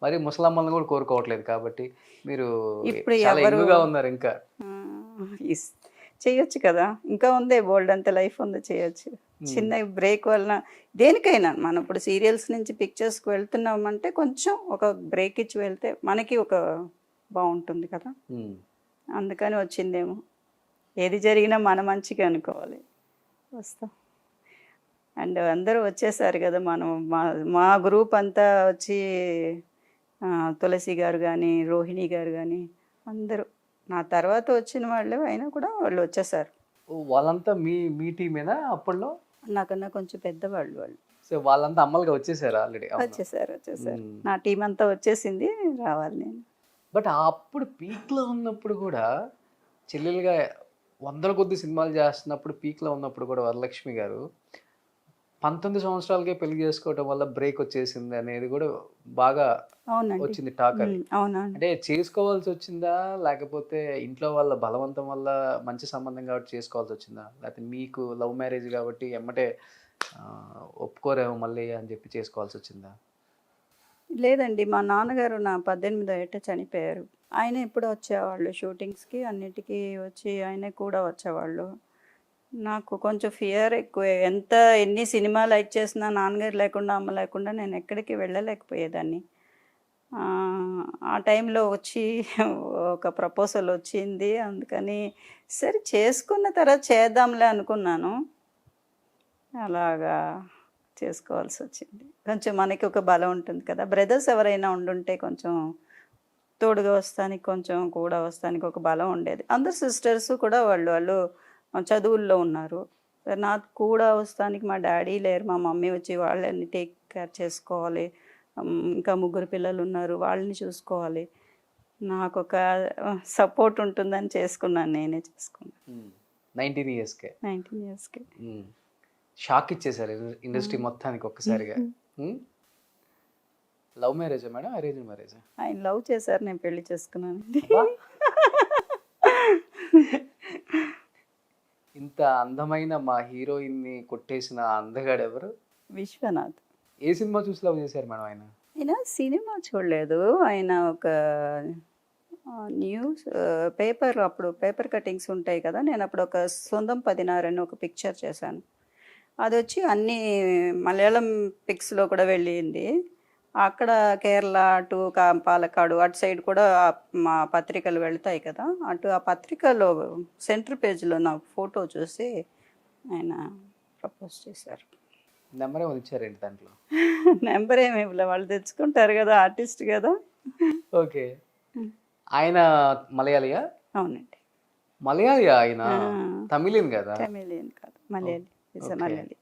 మరి ముసలమ్మలను కూడా కోరుకోవట్లేదు కాబట్టి మీరు ఇప్పుడు చాలా ఎక్కువగా ఉన్నారు. ఇంకా చేయొచ్చు కదా, ఇంకా ఉందే బోల్డ్ అంత లైఫ్ ఉంది, చేయొచ్చు. చిన్న బ్రేక్ వలన దేనికైనా మనం ఇప్పుడు సీరియల్స్ నుంచి పిక్చర్స్కి వెళ్తున్నామంటే కొంచెం ఒక బ్రేక్ ఇచ్చి వెళ్తే మనకి ఒక బాగుంటుంది కదా, అందుకని వచ్చిందేమో. ఏది జరిగినా మన మంచిగా అనుకోవాలి. వస్తాం. అండ్ అందరూ వచ్చేసారు కదా, మనం మా గ్రూప్ అంతా వచ్చి తులసి గారు కానీ రోహిణి గారు కానీ అందరూ నా తర్వాత వచ్చిన వాళ్ళు అయినా కూడా వాళ్ళు వచ్చేసారు. వాళ్ళంతా మీ టీమేనా అప్పట్లో? నాకన్నా కొంచెం పెద్దవాళ్ళు వాళ్ళు. సో వాళ్ళంతా అమ్మలుగా వచ్చేసారు ఆల్రెడీ? వచ్చేసారు. నా టీం అంతా వచ్చేసింది, రావాలి నేను. బట్ అప్పుడు పీక్లో ఉన్నప్పుడు కూడా చెల్లెలుగా వందల కొద్ది సినిమాలు చేస్తున్నప్పుడు పీక్లో ఉన్నప్పుడు కూడా వరలక్ష్మి గారు 19 సంవత్సరాలకే పెళ్లి చేసుకోవడం వల్ల బ్రేక్ వచ్చేసింది అనేది కూడా బాగా వచ్చింది టాక్. అది అంటే చేసుకోవాల్సి వచ్చిందా, లేకపోతే ఇంట్లో వాళ్ళ బలవంతం వల్ల మంచి సంబంధం కాబట్టి చేసుకోవాల్సి వచ్చిందా, లేకపోతే మీకు లవ్ మ్యారేజ్ కాబట్టి ఎమ్మటే ఒప్పుకోరేమో మళ్ళీ అని చెప్పి చేసుకోవాల్సి వచ్చిందా? లేదండి, మా నాన్నగారు నా 18వ ఏట చనిపోయారు. ఆయన ఎప్పుడు వచ్చేవాళ్ళు షూటింగ్స్కి అన్నిటికీ వచ్చి ఆయనే కూడా వచ్చేవాళ్ళు. నాకు కొంచెం ఫియర్ ఎక్కువ. ఎన్ని సినిమాలు యాక్ట్ చేసినా నాన్నగారు లేకుండా అమ్మ లేకుండా నేను ఎక్కడికి వెళ్ళలేకపోయేదాన్ని. ఆ టైంలో వచ్చి ఒక ప్రపోజల్ వచ్చింది, అందుకని సరే చేసుకున్న తర్వాత చేద్దాంలే అనుకున్నాను. అలాగా చేసుకోవాల్సి వచ్చింది. కొంచెం మనకి ఒక బలం ఉంటుంది కదా, బ్రదర్స్ ఎవరైనా ఉండుంటే కొంచెం తోడుగా వస్తానికి కొంచెం కూడా వస్తానికి ఒక బలం ఉండేది. అందరు సిస్టర్స్ కూడా వాళ్ళు చదువుల్లో ఉన్నారు. నాకు కూడా వస్తానికి మా డాడీ లేరు, మా మమ్మీ వచ్చి వాళ్ళని టేక్ కేర్ చేసుకోవాలి. ఇంకా 3 పిల్లలు ఉన్నారు, వాళ్ళని చూసుకోవాలి. నాకు ఒక సపోర్ట్ ఉంటుందని చేసుకున్నాను, నేనే చేసుకున్నాను. 19 ఇయర్స్కే షాక్ ఇచ్చేసారు ఇండస్ట్రీ మొత్తానికి ఒక్కసారిగా. లవ్ మ్యారేజా మేడం, అరేంజ్ మ్యారేజా? ఆయన లవ్ చేశారు, నేను పెళ్లి చేసుకున్నానండి. ఇంత అందమైన మా హీరోయిన్ని కొట్టేసిన అందగాడు ఎవరు? విశ్వనాథ్. ఏ సినిమా చూసి లవ్ చేశారు మేడం ఆయన? ఆయన సినిమా చూడలేదు, ఆయన ఒక న్యూస్ పేపర్, అప్పుడు పేపర్ కటింగ్స్ ఉంటాయి కదా, నేను అప్పుడు ఒక సొంతం 16 అని ఒక పిక్చర్ చేశాను. అది వచ్చి అన్ని మలయాళం పిక్స్లో కూడా వెళ్ళింది. అక్కడ కేరళ అటు పాలక్కాడు అటు సైడ్ కూడా మా పత్రికలు వెళ్తాయి కదా, అటు ఆ పత్రికలో సెంటర్ పేజ్లో నా ఫోటో చూసి ఆయన ప్రపోజ్ చేశారు. నెంబర్ ఏమో ఇచ్చారేంటి దాంట్లో? నెంబర్ ఏమి ఇవ్వలే, వాళ్ళు తెచ్చుకుంటారు కదా, ఆర్టిస్ట్ కదా. ఓకే. ఆయన మలయాళియా? అవునండి, మలయాళియా ఆయన? తమిళియన్ కదా? తమిళియన్ కాదు, మలయాళి. మలయాళి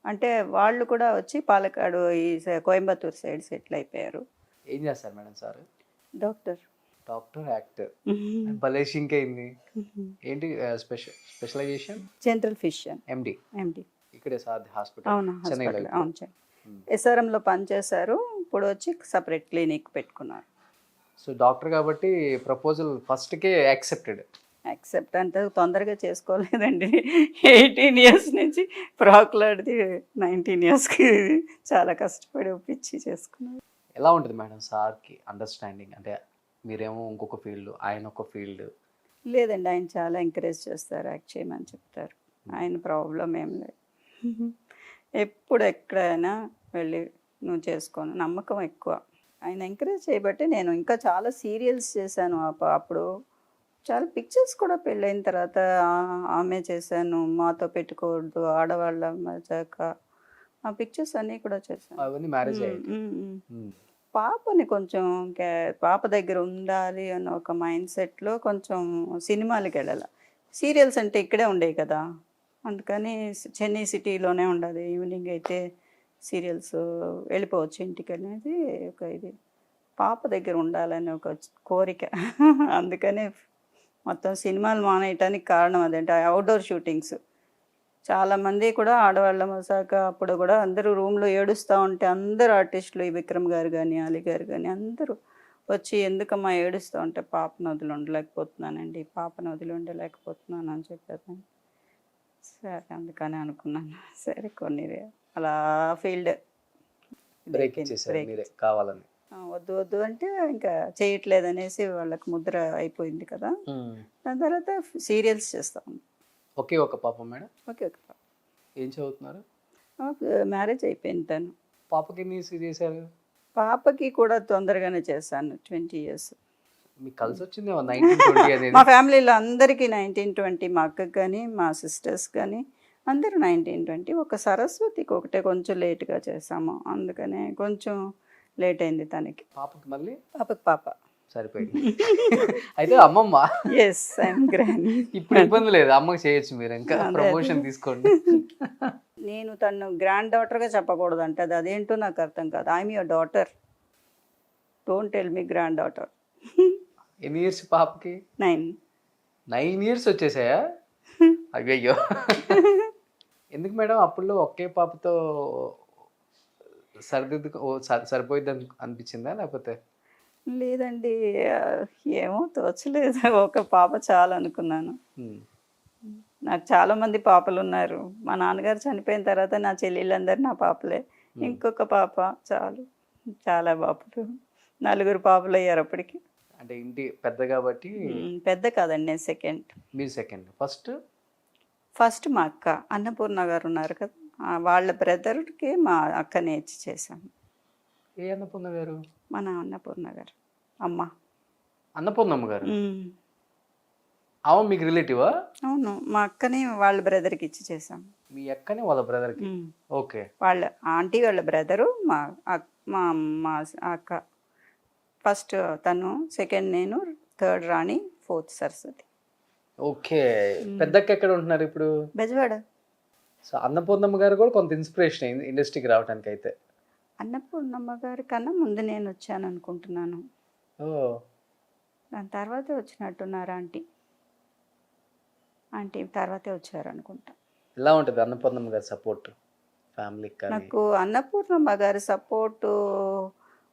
అంటే వాళ్ళు కూడా వచ్చి పాలక్కాడు ఈ కోయంబత్తూర్ సైడ్ సెటిల్ అయిపోయారు. ఏం చేస్తారు మేడం సార్? Doctor, actor. బలేషింగ్ అయింది. ఏంటి స్పెషలైజేషన్? జనరల్ ఫిజిషియన్, ఎండి. ఇక్కడే సాద్ హాస్పిటల్. అవును, ఎస్ఆర్ఎంలో పనిచేశారు. ఇప్పుడు వచ్చి సపరేట్ క్లినిక్ పెట్టుకున్నారు. సో డాక్టర్ కాబట్టి ప్రపోజల్ ఫస్ట్కే యాక్సెప్టెడ్. యాక్సెప్ట్ అంటే తొందరగా చేసుకోలేదండి. 18 ఇయర్స్ నుంచి ప్రాకులాడిది 19 ఇయర్స్కి చాలా కష్టపడి ఒప్పించి చేసుకున్నాను. ఎలా ఉంటుంది మేడం సార్కి అండర్స్టాండింగ్? అంటే మీరేమో ఇంకొక ఫీల్డ్, ఆయన ఒక ఫీల్డ్. లేదండి, ఆయన చాలా ఎంకరేజ్ చేస్తారు, యాక్ట్ చేయమని చెప్తారు. ఆయన ప్రాబ్లం ఏం లేదు. ఎప్పుడు ఎక్కడైనా వెళ్ళి నువ్వు చేసుకోను నమ్మకం ఎక్కువ. ఆయన ఎంకరేజ్ చేయబట్టి నేను ఇంకా చాలా సీరియల్స్ చేశాను. అప్పుడు చాలా పిక్చర్స్ కూడా పెళ్ళైన తర్వాత ఆమె చేశాను, మాతో పెట్టుకోవద్దు, ఆడవాళ్ళ మజాక, ఆ పిక్చర్స్ అన్నీ కూడా చేశాను. అవన్నీ మ్యారేజ్ పాపని కొంచెం పాప దగ్గర ఉండాలి అన్న ఒక మైండ్ సెట్లో కొంచెం సినిమాలకి వెళ్ళాలి. సీరియల్స్ అంటే ఇక్కడే ఉండేవి కదా, అందుకని చెన్నై సిటీలోనే ఉండాలి. ఈవినింగ్ అయితే సీరియల్స్ వెళ్ళిపోవచ్చు ఇంటికి అనేది ఒక ఇది. పాప దగ్గర ఉండాలని ఒక కోరిక. అందుకనే మొత్తం సినిమాలు మానేయటానికి కారణం అదేంటి, అవుట్డోర్ షూటింగ్స్. చాలామంది కూడా ఆడవాళ్ళ మసాక అప్పుడు కూడా అందరూ రూమ్లో ఏడుస్తూ ఉంటే అందరూ ఆర్టిస్టులు, ఈ విక్రమ్ గారు కానీ అలీ గారు కానీ అందరూ వచ్చి ఎందుకమ్మా ఏడుస్తూ ఉంటే పాపను వదిలి ఉండలేకపోతున్నానండి, పాపను వదిలి ఉండలేకపోతున్నాను అని చెప్పారు. సరే అందుకని అనుకున్నాను, సరే కొన్ని అలా ఫీల్డ్ బ్రేక్ ఇచ్చేసారు మీరే కావాలని. వద్దు వద్దు అంటే ఇంకా చేయట్లేదు అనేసి వాళ్ళకి ముద్ర అయిపోయింది కదా. దాని తర్వాత సీరియల్స్ చేస్తాం. ఒకే ఒక పాప మేడం? Okay okay. ఏం చదువుతున్నారు? మ్యారేజ్ అయిపోయింది తను. పాపకి ఎన్ని ఇయర్స్ చేశారు? పాపకి కూడా తొందరగానే చేశాను, 20 ఇయర్స్. మీకు కలిసి వచ్చింది 1920 అనేది? మా ఫ్యామిలీలో అందరికీ 1920, మా అక్కకి కానీ మా సిస్టర్స్ కానీ అందరూ 1920. ఒక సరస్వతికి ఒకటే కొంచెం లేట్గా చేసాము, అందుకనే కొంచెం లేట్ అయింది తనకి. పాపకి మళ్ళీ? పాపకి పాప సరిపోయింది. అయితే అమ్మమ్మ. Yes, I'm grand. ఇప్పుడు ఇబ్బంది లేదు, అమ్మకి చేయొచ్చు మీరు, ఇంకా ప్రమోషన్ తీసుకోండి. నేను తను గ్రాండ్ డాటర్గా చెప్పకూడదు అంటే అదేంటో నాకు అర్థం కాదు. I'm your daughter, don't tell me grand daughter. ఎన్ని ఇయర్స్ పాపకి? 9 ఇయర్స్ వచ్చేసాయా? అయ్యయ్యో. ఎందుకు మేడం అప్పుడు ఒకే పాపతో సరిపోయిద్ది అనిపించిందా లేకపోతే? లేదండి, ఏమో తోచలేదు, ఒక పాప చాలు అనుకున్నాను. నాకు చాలా మంది పాపలు ఉన్నారు. మా నాన్నగారు చనిపోయిన తర్వాత నా చెల్లెళ్ళందరూ నా పాపలే. ఇంకొక పాప చాలు, చాలా పాపలు, 4 పాపలు అయ్యారు అప్పటికి. అంటే ఇంటి పెద్ద కాబట్టి? పెద్ద కాదండి, నేను సెకండ్. మీరు సెకండ్. ఫస్ట్ మా అక్క అన్నపూర్ణ గారు ఉన్నారు కదా, వాళ్ళ బ్రదర్కి మా అక్కని ఇచ్చి చేశాను. ఏ అన్నపూర్ణ గారు? మన అన్నపూర్ణ గారు అమ్మ. అన్నపూర్ణమ్మ గారు? అవును, మీకు రిలేటివా? అవును, మా అక్కని వాళ్ళ బ్రదర్కి ఇచ్చి చేశాం. మీ అక్కని వాళ్ళ బ్రదర్కి? ఓకే. వాళ్ళ ఆంటీ వాళ్ళ బ్రదరు మా మా అక్క. ఫస్ట్ తను, సెకండ్ నేను, థర్డ్ రాణి, ఫోర్త్ సరస్వతి. ఓకే. పెద్దక్క ఎక్కడ ఉంటున్నారు ఇప్పుడు? బెజవాడ. సో అన్నపూర్ణమ్మ గారు కూడా కొంత ఇన్స్పిరేషన్ అయింది ఇండస్ట్రీకి రావడానికి అయితే. అన్నపూర్ణమ్మ గారి కన్నా ముందు నేను వచ్చాను అనుకుంటున్నాను. దాని తర్వాతే వచ్చినట్టున్నారు ఆంటీ తర్వాతే వచ్చారు అనుకుంటా. ఎలా ఉంటుంది అన్నపూర్ణమ్మ గారి సపోర్ట్ ఫ్యామిలీకి? నాకు అన్నపూర్ణమ్మ గారి సపోర్టు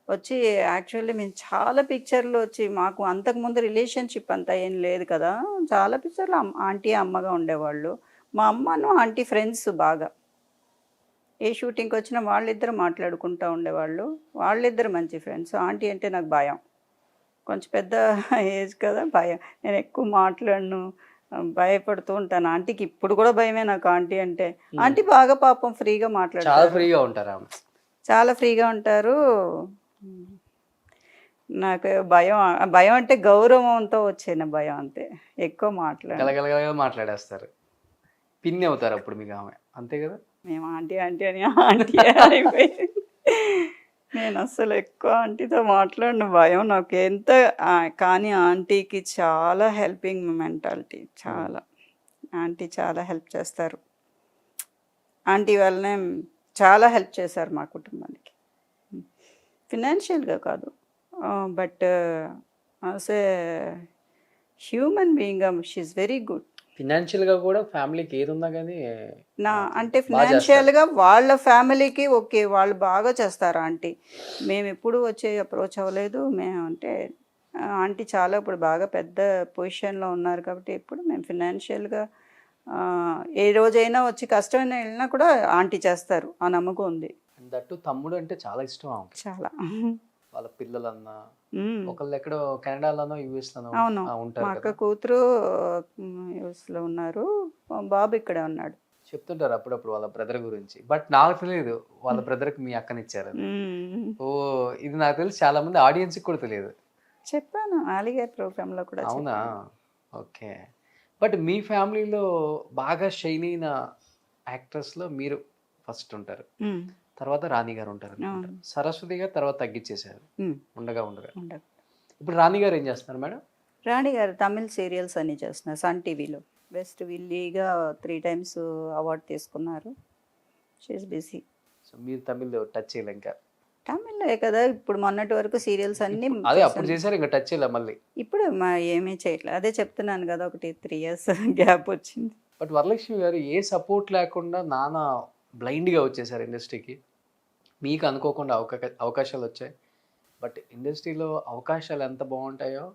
వచ్చి యాక్చువల్లీ మేము చాలా పిక్చర్లు వచ్చి, మాకు అంతకుముందు రిలేషన్షిప్ అంతా ఏం లేదు కదా, చాలా పిక్చర్లు ఆంటీ అమ్మగా ఉండేవాళ్ళు. మా అమ్మను ఆంటీ ఫ్రెండ్స్ బాగా. ఏ షూటింగ్కి వచ్చినా వాళ్ళిద్దరు మాట్లాడుకుంటూ ఉండేవాళ్ళు, వాళ్ళిద్దరు మంచి ఫ్రెండ్స్. ఆంటీ అంటే నాకు భయం, కొంచెం పెద్ద ఏజ్ కదా, భయం. నేను ఎక్కువ మాట్లాడను, భయపడుతూ ఉంటాను. ఆంటీకి ఇప్పుడు కూడా భయమే నాకు ఆంటీ అంటే. ఆంటీ బాగా పాపం ఫ్రీగా మాట్లాడతారు, చాలా ఫ్రీగా ఉంటారు, చాలా ఫ్రీగా ఉంటారు. నాకు భయం అంటే గౌరవంతో వచ్చిన భయం అంతే, ఎక్కువ మాట్లాడేస్తారు. పిన్ని అవుతారు అప్పుడు మీకు ఆమె, అంతే కదా? మేము ఆంటీ ఆంటీ అని ఆంటీ అయిపోయింది. నేను అసలు ఎక్కువ ఆంటీతో మాట్లాడిన భయం నాకు ఎంత. కానీ ఆంటీకి చాలా హెల్పింగ్ మెంటాలిటీ, చాలా. ఆంటీ చాలా హెల్ప్ చేస్తారు. ఆంటీ వల్లనే చాలా హెల్ప్ చేశారు మా కుటుంబానికి. ఫినాన్షియల్గా కాదు, but as a human being she is very good. ఫినాన్షియల్గా కూడా ఫ్యామిలీకి ఏది ఉన్నా కానీ అంటే ఫినాన్షియల్గా వాళ్ళ ఫ్యామిలీకి ఓకే, వాళ్ళు బాగా చేస్తారు ఆంటీ. మేము ఎప్పుడు వచ్చి అప్రోచ్ అవ్వలేదు. మేము అంటే ఆంటీ చాలా ఇప్పుడు బాగా పెద్ద పొజిషన్లో ఉన్నారు కాబట్టి ఇప్పుడు మేము ఫినాన్షియల్గా ఏ రోజైనా వచ్చి కష్టమైనా వెళ్ళినా కూడా ఆంటీ చేస్తారు, ఆ నమ్మకం ఉంది అండ్ దట్టు తమ్ముడు అంటే చాలా ఇష్టం ఆమెకి. చాలా. వాళ్ళ పిల్లలన్నా మ్మ్. ఒకళ్ళు ఎక్కడో కెనడాలోనో యూఎస్లోనో అవును, ఉంటారు మా అక్క కదా. కూతురు యూఎస్లో ఉన్నారు, బాబు ఇక్కడే ఉన్నాడు. చెప్తుంటారు అప్పుడప్పుడు వాళ్ళ బ్రదర్ గురించి. బట్ నాకు తెలియదు వాళ్ళ బ్రదర్కి మీ అక్కనిచ్చారని. మ్మ్. ఓ, ఇది నాకు తెలిసి చాలా మంది ఆడియన్స్కి కూడా తెలియదు. చెప్పాను అలీగారి ప్రోగ్రాంలో కూడా అవునా? చెప్పాను. ఓకే. బట్ మీ ఫ్యామిలీలో బాగా షైన్ అయిన యాక్ట్రెస్లో మీరు ఫస్ట్ ఉంటారు, మ్మ్. తర్వాత రాణి గారు ఉంటారు అనుకుంటా. అవును. సరస్వతి గారు తర్వాత తగ్గించేశారు మ్మ్. ఉండగా. ఉండదు. ఇప్పుడు రాణి గారు ఏం చేస్తున్నారు మేడం? రాణి గారు తమిళ్ సీరియల్స్ అన్నీ చేస్తున్నారు సన్ టీవీలో. బెస్ట్ విల్లీగా 3 times అవార్డు తీసుకున్నారు. She is busy. సో మీరు తమిళ్ టచ్ చేయలే ఇంకా? తమిళే కదా ఇప్పుడు మొన్నటి వరకు సీరియల్స్ అన్నీ అదే అప్పుడు చేశాను. చేశారు, ఇంకా టచ్ చేయలే మళ్ళీ. ఇప్పుడు ఏమీ చేయట్లేదు, అదే చెప్తున్నాను కదా, ఒకటి 3 years గ్యాప్ వచ్చింది. బట్ వరలక్ష్మి గారు ఏ సపోర్ట్ లేకుండా నాన్న బ్లైండ్గా వచ్చేసారు ఇండస్ట్రీకి. మీకు అనుకోకుండా అవకాశాలు వచ్చాయి. బట్ ఇండస్ట్రీలో అవకాశాలు ఎంత బాగుంటాయో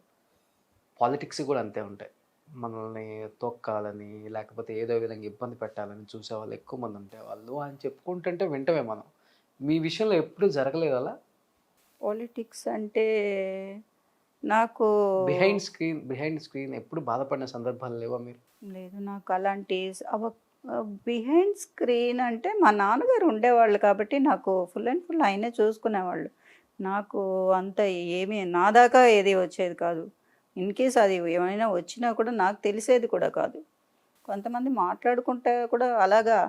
పాలిటిక్స్ కూడా అంతే ఉంటాయి. మనల్ని తొక్కాలని లేకపోతే ఏదో విధంగా ఇబ్బంది పెట్టాలని చూసే వాళ్ళు ఎక్కువ మంది ఉంటాయి. వాళ్ళు అని చెప్పుకుంటుంటే వింటమే మనం. మీ విషయంలో ఎప్పుడు జరగలేదు అలా? పాలిటిక్స్ అంటే నాకు బిహైండ్ స్క్రీన్ ఎప్పుడు బాధపడిన సందర్భాలు లేవా మీరు? లేదు, నాకు అలాంటి బిహైండ్ స్క్రీన్ అంటే మా నాన్నగారు ఉండేవాళ్ళు కాబట్టి నాకు ఫుల్ అండ్ ఫుల్ ఆయనే చూసుకునేవాళ్ళు. నాకు అంత ఏమీ నా దాకా ఏది వచ్చేది కాదు. ఇన్ కేస్ అది ఏమైనా వచ్చినా కూడా నాకు తెలిసేది కూడా కాదు. కొంతమంది మాట్లాడుకుంటే కూడా అలాగా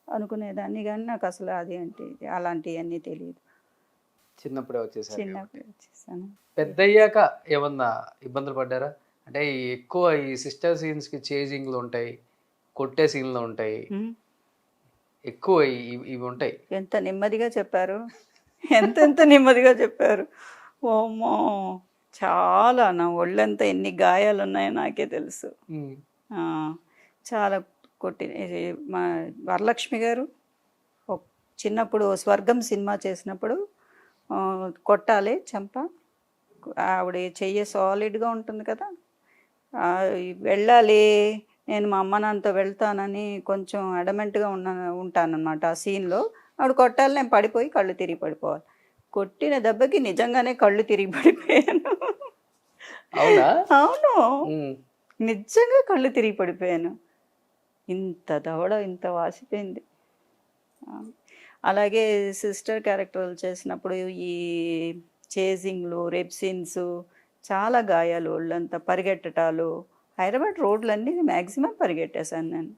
అనుకునేదాన్ని, కానీ నాకు అసలు అది అంటే అలాంటివన్నీ తెలియదు. చిన్నప్పుడే వచ్చేసారు. చిన్నప్పుడు వచ్చేసాను. పెద్దయ్యాక ఏమన్నా ఇబ్బందులు పడ్డారా? అంటే ఎక్కువ ఈ సిస్టర్ సీన్స్కి చేజింగ్లు ఉంటాయి, కొట్టే సీన్లు ఉంటాయి, ఎక్కువ ఇవి ఉంటాయి. ఎంత నెమ్మదిగా చెప్పారు, ఎంత నెమ్మదిగా చెప్పారు. ఓమ్మో, చాలా నా ఒళ్ళంతా ఎన్ని గాయాలు ఉన్నాయో నాకే తెలుసు. ఆ, చాలా ఇది మా వరలక్ష్మి గారు చిన్నప్పుడు స్వర్గం సినిమా చేసినప్పుడు కొట్టాలి చెంప, ఆవిడ చెయ్యి సాలిడ్గా ఉంటుంది కదా, వెళ్ళాలి, నేను మా అమ్మ నాన్నతో వెళ్తానని కొంచెం అడమెంట్గా ఉంటానన్నమాట. ఆ సీన్లో ఆవిడ కొట్టాలి, నేను పడిపోయి కళ్ళు తిరిగి పడిపోవాలి. కొట్టిన దెబ్బకి నిజంగానే కళ్ళు తిరిగి పడిపోయాను. అవునా? అవును, నిజంగా కళ్ళు తిరిగి పడిపోయాను. ఇంత దవడ ఇంత వాసిపోయింది. అలాగే సిస్టర్ క్యారెక్టర్లు చేసినప్పుడు ఈ చేజింగ్లు, రేప్ సీన్స్, చాలా గాయాలు, ఒళ్ళంతా పరిగెట్టటాలు. హైదరాబాద్ రోడ్లన్నీ మ్యాక్సిమం పరిగెట్టేశాను నేను.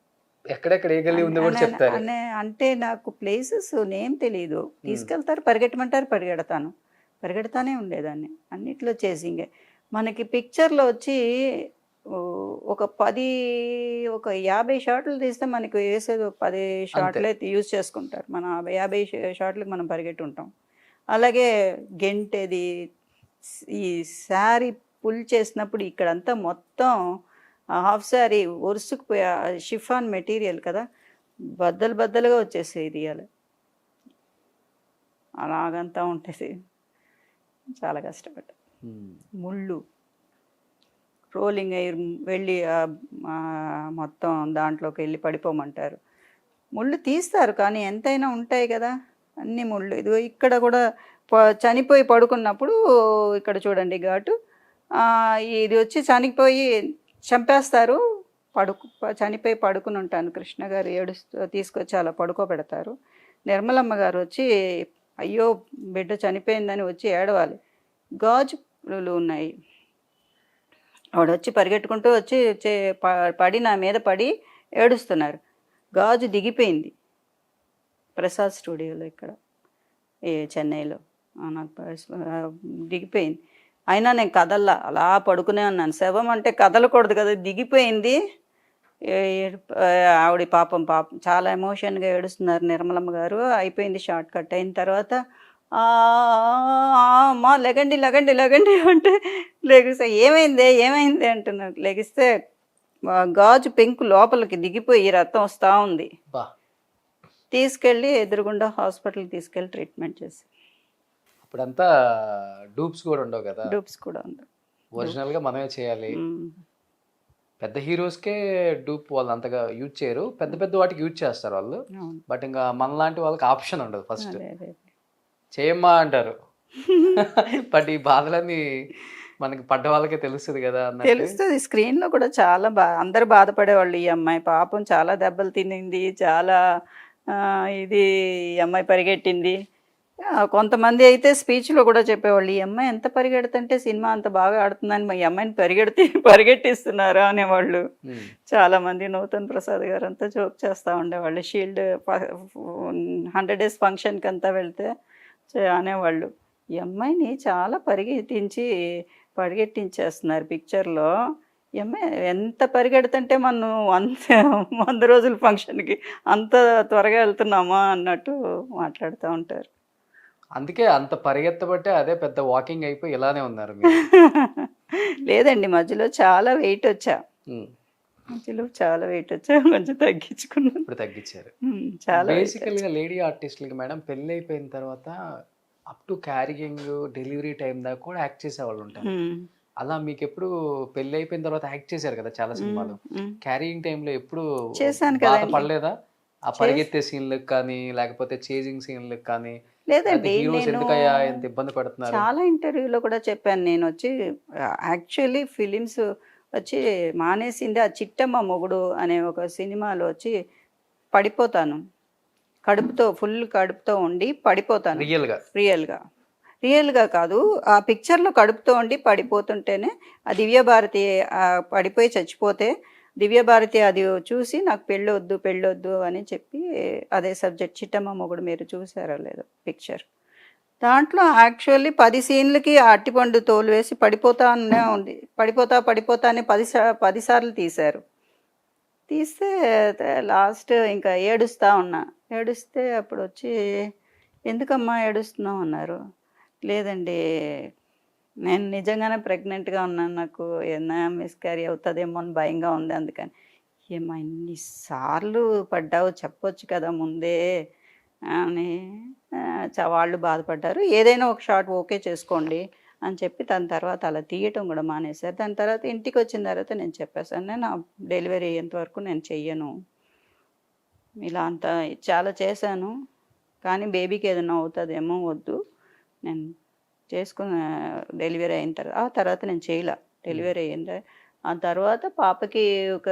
ఎక్కడెక్కడ ఏ గల్లీ ఉందో కూడా చెప్తారు. అంటే నాకు ప్లేసెస్ నేమ్ తెలియదు, తీసుకెళ్తారు, పరిగెట్టమంటారు, పరిగెడతానే ఉండేదాన్ని. అన్నిట్లో చేసింగే. మనకి పిక్చర్లో వచ్చి ఒక 50 షాట్లు తీస్తే మనకి వేసేది 10 షాట్లే యూజ్ చేసుకుంటారు. మన 50 షాట్లకు మనం పరిగెట్టి ఉంటాం. అలాగే గెంటేది, ఈ శారీ పుల్ చేసినప్పుడు ఇక్కడంతా మొత్తం హాఫ్ శారీ ఒరుసుకుపోయి, షిఫాన్ మెటీరియల్ కదా, బద్దలుగా వచ్చేసేది. ఇవాళ అలాగంతా ఉంటుంది. చాలా కష్టపడ్డా. ముళ్ళు రోలింగ్ ఎయిర్ వెళ్ళి మొత్తం దాంట్లోకి వెళ్ళి పడిపోమంటారు. ముళ్ళు తీస్తారు కానీ ఎంతైనా ఉంటాయి కదా అన్ని ముళ్ళు. ఇదిగో ఇక్కడ కూడా చనిపోయి పడుకున్నప్పుడు ఇక్కడ చూడండి ఘాటు, ఇది వచ్చి చనిపోయి చంపేస్తారు, చనిపోయి పడుకుని ఉంటాను. కృష్ణ గారు తీసుకొచ్చి అలా పడుకోబెడతారు. నిర్మలమ్మ గారు వచ్చి అయ్యో బిడ్డ చనిపోయిందని వచ్చి ఏడవాలి. గాజులు ఉన్నాయి, ఆవిడ వచ్చి పరిగెట్టుకుంటూ వచ్చి పడి నా మీద పడి ఏడుస్తున్నారు. గాజు దిగిపోయింది ప్రసాద్ స్టూడియోలో ఇక్కడ చెన్నైలో, నాకు దిగిపోయింది. అయినా నేను కదల్లా, అలా పడుకునే ఉన్నాను. శవం అంటే కదలకూడదు కదా, దిగిపోయింది. ఆవిడ పాపం చాలా ఎమోషన్గా ఏడుస్తున్నారు నిర్మలమ్మ గారు. అయిపోయింది, షార్ట్ కట్ అయిన తర్వాత అమ్మా లెగండి అంటే లెగిస్తే ఏమైంది అంటున్నారు. లెగిస్తే గాజు పెంకు లోపలికి దిగిపోయి రక్తం వస్తూ ఉంది. బా, తీసుకెళ్ళి ఎదురుగుండా హాస్పిటల్కి తీసుకెళ్ళి ట్రీట్మెంట్ చేసి ఇప్పుడంతా డూప్స్ కూడా ఉండవు కదా, డూప్స్ కూడా ఉంది. ఒరిజినల్ గా మనమే చేయాలి. మ్మ్. పెద్ద హీరోస్కే డూప్ వాళ్ళు అంతగా యూజ్ చేయరు, పెద్ద పెద్ద వాటికి యూజ్ చేస్తారు వాళ్ళు. అవును. బట్ ఇంకా మనలాంటి వాళ్ళకి ఆప్షన్ ఉండదు, ఫస్ట్ అదే అదే చేయమ్మా అంటారు. బట్ ఈ బాధలన్నీ మనకి పడ్డ వాళ్ళకే తెలుస్తుంది కదా అన్నట్టు. తెలుస్తుంది. స్క్రీన్లో కూడా చాలా అందరు బాధపడేవాళ్ళు, ఈ అమ్మాయి పాపం చాలా దెబ్బలు తినింది, చాలా ఇది ఈ అమ్మాయి పరిగెట్టింది. కొంతమంది అయితే స్పీచ్లో కూడా చెప్పేవాళ్ళు, ఈ అమ్మాయి ఎంత పరిగెడుతుంటే సినిమా అంత బాగా ఆడుతుందని ఈ అమ్మాయిని పరిగెట్టిస్తున్నారా అనేవాళ్ళు. ఉమ్. చాలామంది నూతన్ ప్రసాద్ గారు అంతా జోక్ చేస్తూ ఉండేవాళ్ళు. షీల్డ్ 100 డేస్ ఫంక్షన్కి అంతా వెళ్తే అనేవాళ్ళు, ఈ అమ్మాయిని చాలా పరిగెట్టించేస్తున్నారు పిక్చర్లో. ఈ అమ్మాయి ఎంత పరిగెడుతుంటే మనం 100 రోజుల ఫంక్షన్కి అంత త్వరగా వెళ్తున్నామా అన్నట్టు మాట్లాడుతూ ఉంటారు. అందుకే అంత పరిగెత్తబట్టే అదే పెద్ద వాకింగ్ అయిపోయి ఇలానే ఉన్నారు మీరు. లేదండి, మధ్యలో చాలా వెయిట్ వచ్చా, ఉమ్. కొంచెం తగ్గించుకున్నాను. ఇప్పుడు తగ్గించారు. చాలా బేసికల్ గా లేడీ ఆర్టిస్టులకి మేడం పెళ్ళి అయిపోయిన తర్వాత up to carrying delivery time దాకా కూడా యాక్ట్ చేసే వాళ్ళు ఉంటారు. అలా మీకు ఎప్పుడు పెళ్ళి అయిపోయిన తర్వాత యాక్ట్ చేశారు కదా చాలా సినిమాలు, క్యారింగ్ టైంలో ఎప్పుడు చేశాను కదండి. బాధపడలేదా? ఆ పరిగెత్తే సీన్లకు కానీ లేకపోతే చేజింగ్ సీన్లకు కానీ, లేదండి, హీరోస్ నేను ఎందుకయ్యా ఎంత ఇబ్బంది పడుతున్నారు? చాలా ఇంటర్వ్యూలో కూడా చెప్పాను. నేను వచ్చి యాక్చువల్లీ ఫిలిమ్స్ వచ్చి మానేసింది ఆ చిట్టమ్మ మొగుడు అనే ఒక సినిమాలో వచ్చి పడిపోతాను, ఫుల్ కడుపుతో ఉండి పడిపోతాను. రియల్గా కాదు, ఆ పిక్చర్లో కడుపుతో ఉండి పడిపోతుంటేనే ఆ దివ్యభారతి పడిపోయి చచ్చిపోతే దివ్యభారతి అది చూసి నాకు పెళ్ళొద్దు అని చెప్పి, అదే సబ్జెక్ట్ చిట్టమ్మ మొగుడు మీరు చూసారో లేదో పిక్చర్, దాంట్లో యాక్చువల్లీ 10 సీన్లకి అట్టిపండు తోలు వేసి పడిపోతానే ఉంది, పడిపోతా అని 10 సార్లు తీశారు. తీస్తే లాస్ట్ ఇంకా ఏడుస్తే అప్పుడు వచ్చి, ఎందుకమ్మా ఏడుస్తున్నావు అన్నారు. లేదండి, నేను నిజంగానే ప్రెగ్నెంట్గా ఉన్నాను, నాకు ఏమైనా మిస్క్యారీ అవుతుందేమో అని భయంగా ఉంది, అందుకని. ఏమో ఇన్నిసార్లు పడ్డావు, చెప్పొచ్చు కదా ముందే అని వాళ్ళు బాధపడ్డారు. ఏదైనా ఒక షాట్ ఓకే చేసుకోండి అని చెప్పి దాని తర్వాత అలా తీయటం కూడా మానేశారు. దాని తర్వాత ఇంటికి వచ్చిన తర్వాత నేను చెప్పేసాను, నేను నా డెలివరీ అయ్యేంత వరకు నేను చెయ్యను, ఇలా అంతా చాలా చేశాను, కానీ బేబీకి ఏదైనా అవుతుందేమో, వద్దు, నేను చేసుకున్న డెలివరీ అయిన తర్వాత నేను చేయలే. డెలివరీ అయింది, ఆ తర్వాత పాపకి ఒక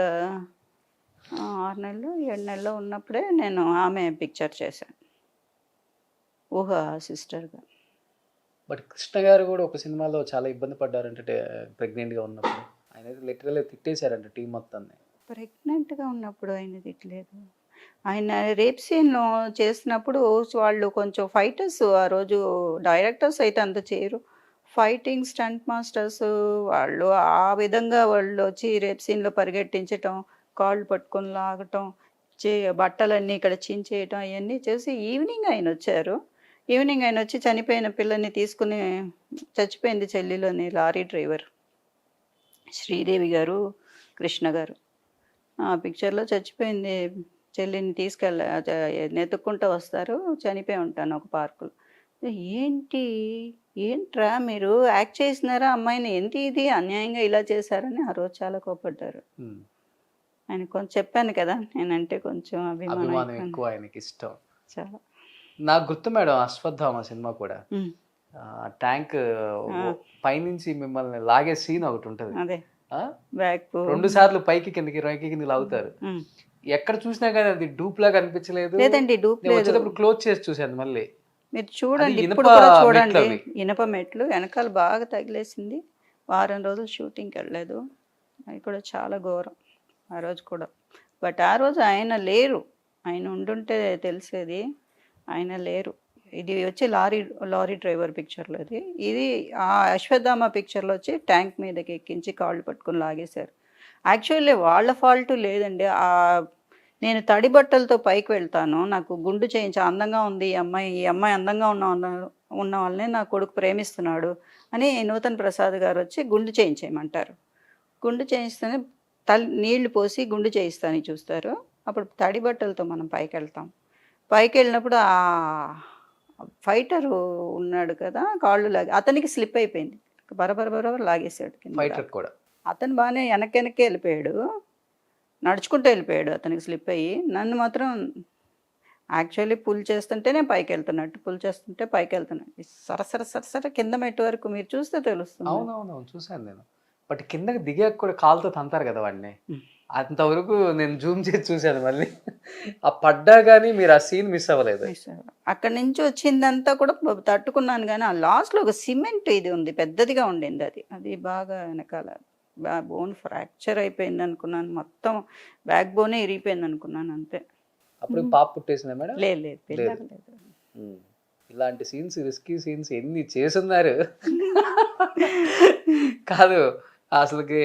6 నెలలు 7 నెలలు ఉన్నప్పుడే నేను ఆమె పిక్చర్ చేశాను, ఊహ సిస్టర్గా. బట్ కృష్ణ గారు కూడా ఒక సినిమాలో చాలా ఇబ్బంది పడ్డారంటే ప్రెగ్నెంట్గా ఉన్నప్పుడు. ఆయన అయితే లిటరల్లీ తిట్టేశారంట టీం మొత్తాన్ని. ప్రెగ్నెంట్గా ఉన్నప్పుడు ఆయన తిట్టలేదు. ఆయన రేప్ సీన్లో చేసినప్పుడు వాళ్ళు కొంచెం ఫైటర్స్, ఆ రోజు డైరెక్టర్స్ అయితే అంత చేయరు, ఫైటింగ్ స్టంట్ మాస్టర్స్ వాళ్ళు ఆ విధంగా వాళ్ళు వచ్చి రేప్ సీన్లో పరిగెట్టించటం, కాళ్ళు పట్టుకొని లాగటం, బట్టలన్నీ ఇక్కడ చించేయటం, అవన్నీ చేసి ఈవినింగ్ ఆయన వచ్చి చనిపోయిన పిల్లని తీసుకుని, చచ్చిపోయింది చెల్లిలోని లారీ డ్రైవర్ శ్రీదేవి గారు, కృష్ణ గారు, ఆ పిక్చర్లో చచ్చిపోయింది చెల్లిని నెతుక్కుంటూ వస్తారు, చనిపోయి ఉంటాను ఒక పార్కులో. ఏంట్రా మీరు యాక్ట్ చేసినారా అమ్మాయిని, ఏంటి ఇది అన్యాయంగా ఇలా చేశారని ఆ రోజు చాలా కోపడ్డారు. ఆయన కొంచెం చెప్పాను కదా, నేనంటే కొంచెం అభిమానం ఎక్కువ, ఆయనకి ఇష్టం చాలా. నాకు గుర్తు మేడం, అశ్వత్థామ సినిమా కూడా ట్యాంక్ పైనుంచి మిమ్మల్ని లాగే సీన్ ఒకటి ఉంటుంది, అదే 2 సార్లు పైకి కిందకి లాగుతారు. ఎక్కడ చూసినా కానీ అది డూప్ లాగా అనిపించలేదు. లేదండి, డూప్ లేదు. వచ్చేటప్పుడు క్లోజ్ చేసి చూశాను మళ్ళీ. మీరు చూడండి, ఇప్పుడు కూడా చూడండి, ఇనప మెట్లు వెనకాల బాగా తగిలేసింది. వారం రోజులు షూటింగ్కి వెళ్ళలేదు, అది కూడా చాలా ఘోరం ఆ రోజు కూడా. బట్ ఆ రోజు ఆయన లేరు, ఆయన ఉండుంటే తెలిసేది, ఆయన లేరు. ఇది వచ్చి లారీ డ్రైవర్ పిక్చర్లో ఇది ఆ అశ్వత్థామ పిక్చర్లో వచ్చి ట్యాంక్ మీదకి ఎక్కించి కాళ్ళు పట్టుకుని లాగేశారు. యాక్చువల్లీ వాళ్ళ ఫాల్ట్ లేదండి, నేను తడి బట్టలతో పైకి వెళ్తాను, నాకు గుండు చేయించి అందంగా ఉంది ఈ అమ్మాయి అందంగా ఉన్న వాళ్ళని నా కొడుకు ప్రేమిస్తున్నాడు అని నూతన్ ప్రసాద్ గారు వచ్చి గుండు చేయించేయమంటారు. గుండు చేయిస్తేనే నీళ్లు పోసి గుండు చేయిస్తాను చూస్తారు. అప్పుడు తడి బట్టలతో మనం పైకి వెళ్తాం. పైకి వెళ్ళినప్పుడు ఫైటర్ ఉన్నాడు కదా, కాళ్ళు లాగి అతనికి స్లిప్ అయిపోయింది, బరబర లాగేశాడు కింద. ఫైటర్ కూడా అతను బాగానే వెనక్కి వెళ్ళిపోయాడు, నడుచుకుంటూ వెళ్ళిపోయాడు, అతనికి స్లిప్ అయ్యి. నన్ను మాత్రం యాక్చువల్లీ పుల్ చేస్తుంటేనే పైకి వెళ్తున్నట్టు, పుల్ చేస్తుంటే పైకి వెళ్తున్నాడు, సరసర కింద మెట్టు వరకు మీరు చూస్తే తెలుస్తుంది. అవునవునవును చూశాను నేను. బట్ కిందకి దిగాక కూడా కాలుతో తంతారు కదా వాడిని, అంతవరకు నేను జూమ్ చేసి చూశాను. మళ్ళీ ఆ పడ్డా కానీ మీరు ఆ సీన్ మిస్ అవ్వలేదు. అక్కడి నుంచి వచ్చిందంతా కూడా తట్టుకున్నాను, కానీ ఆ లాస్ట్లో ఒక సిమెంట్ ఇది ఉంది, పెద్దదిగా ఉండింది, అది బాగా వెనకాల బోన్ ఫ్రాక్చర్ అయిపోయింది అనుకున్నాను, మొత్తం బ్యాక్ బోనే ఇరిగిపోయింది అనుకున్నాను అంతే. అప్పుడు పాప పుట్టేసిందా మేడం? లేదు. ఇలాంటి సీన్స్, రిస్కీ సీన్స్ ఎన్ని చేసున్నారు. కాదు అసలుకి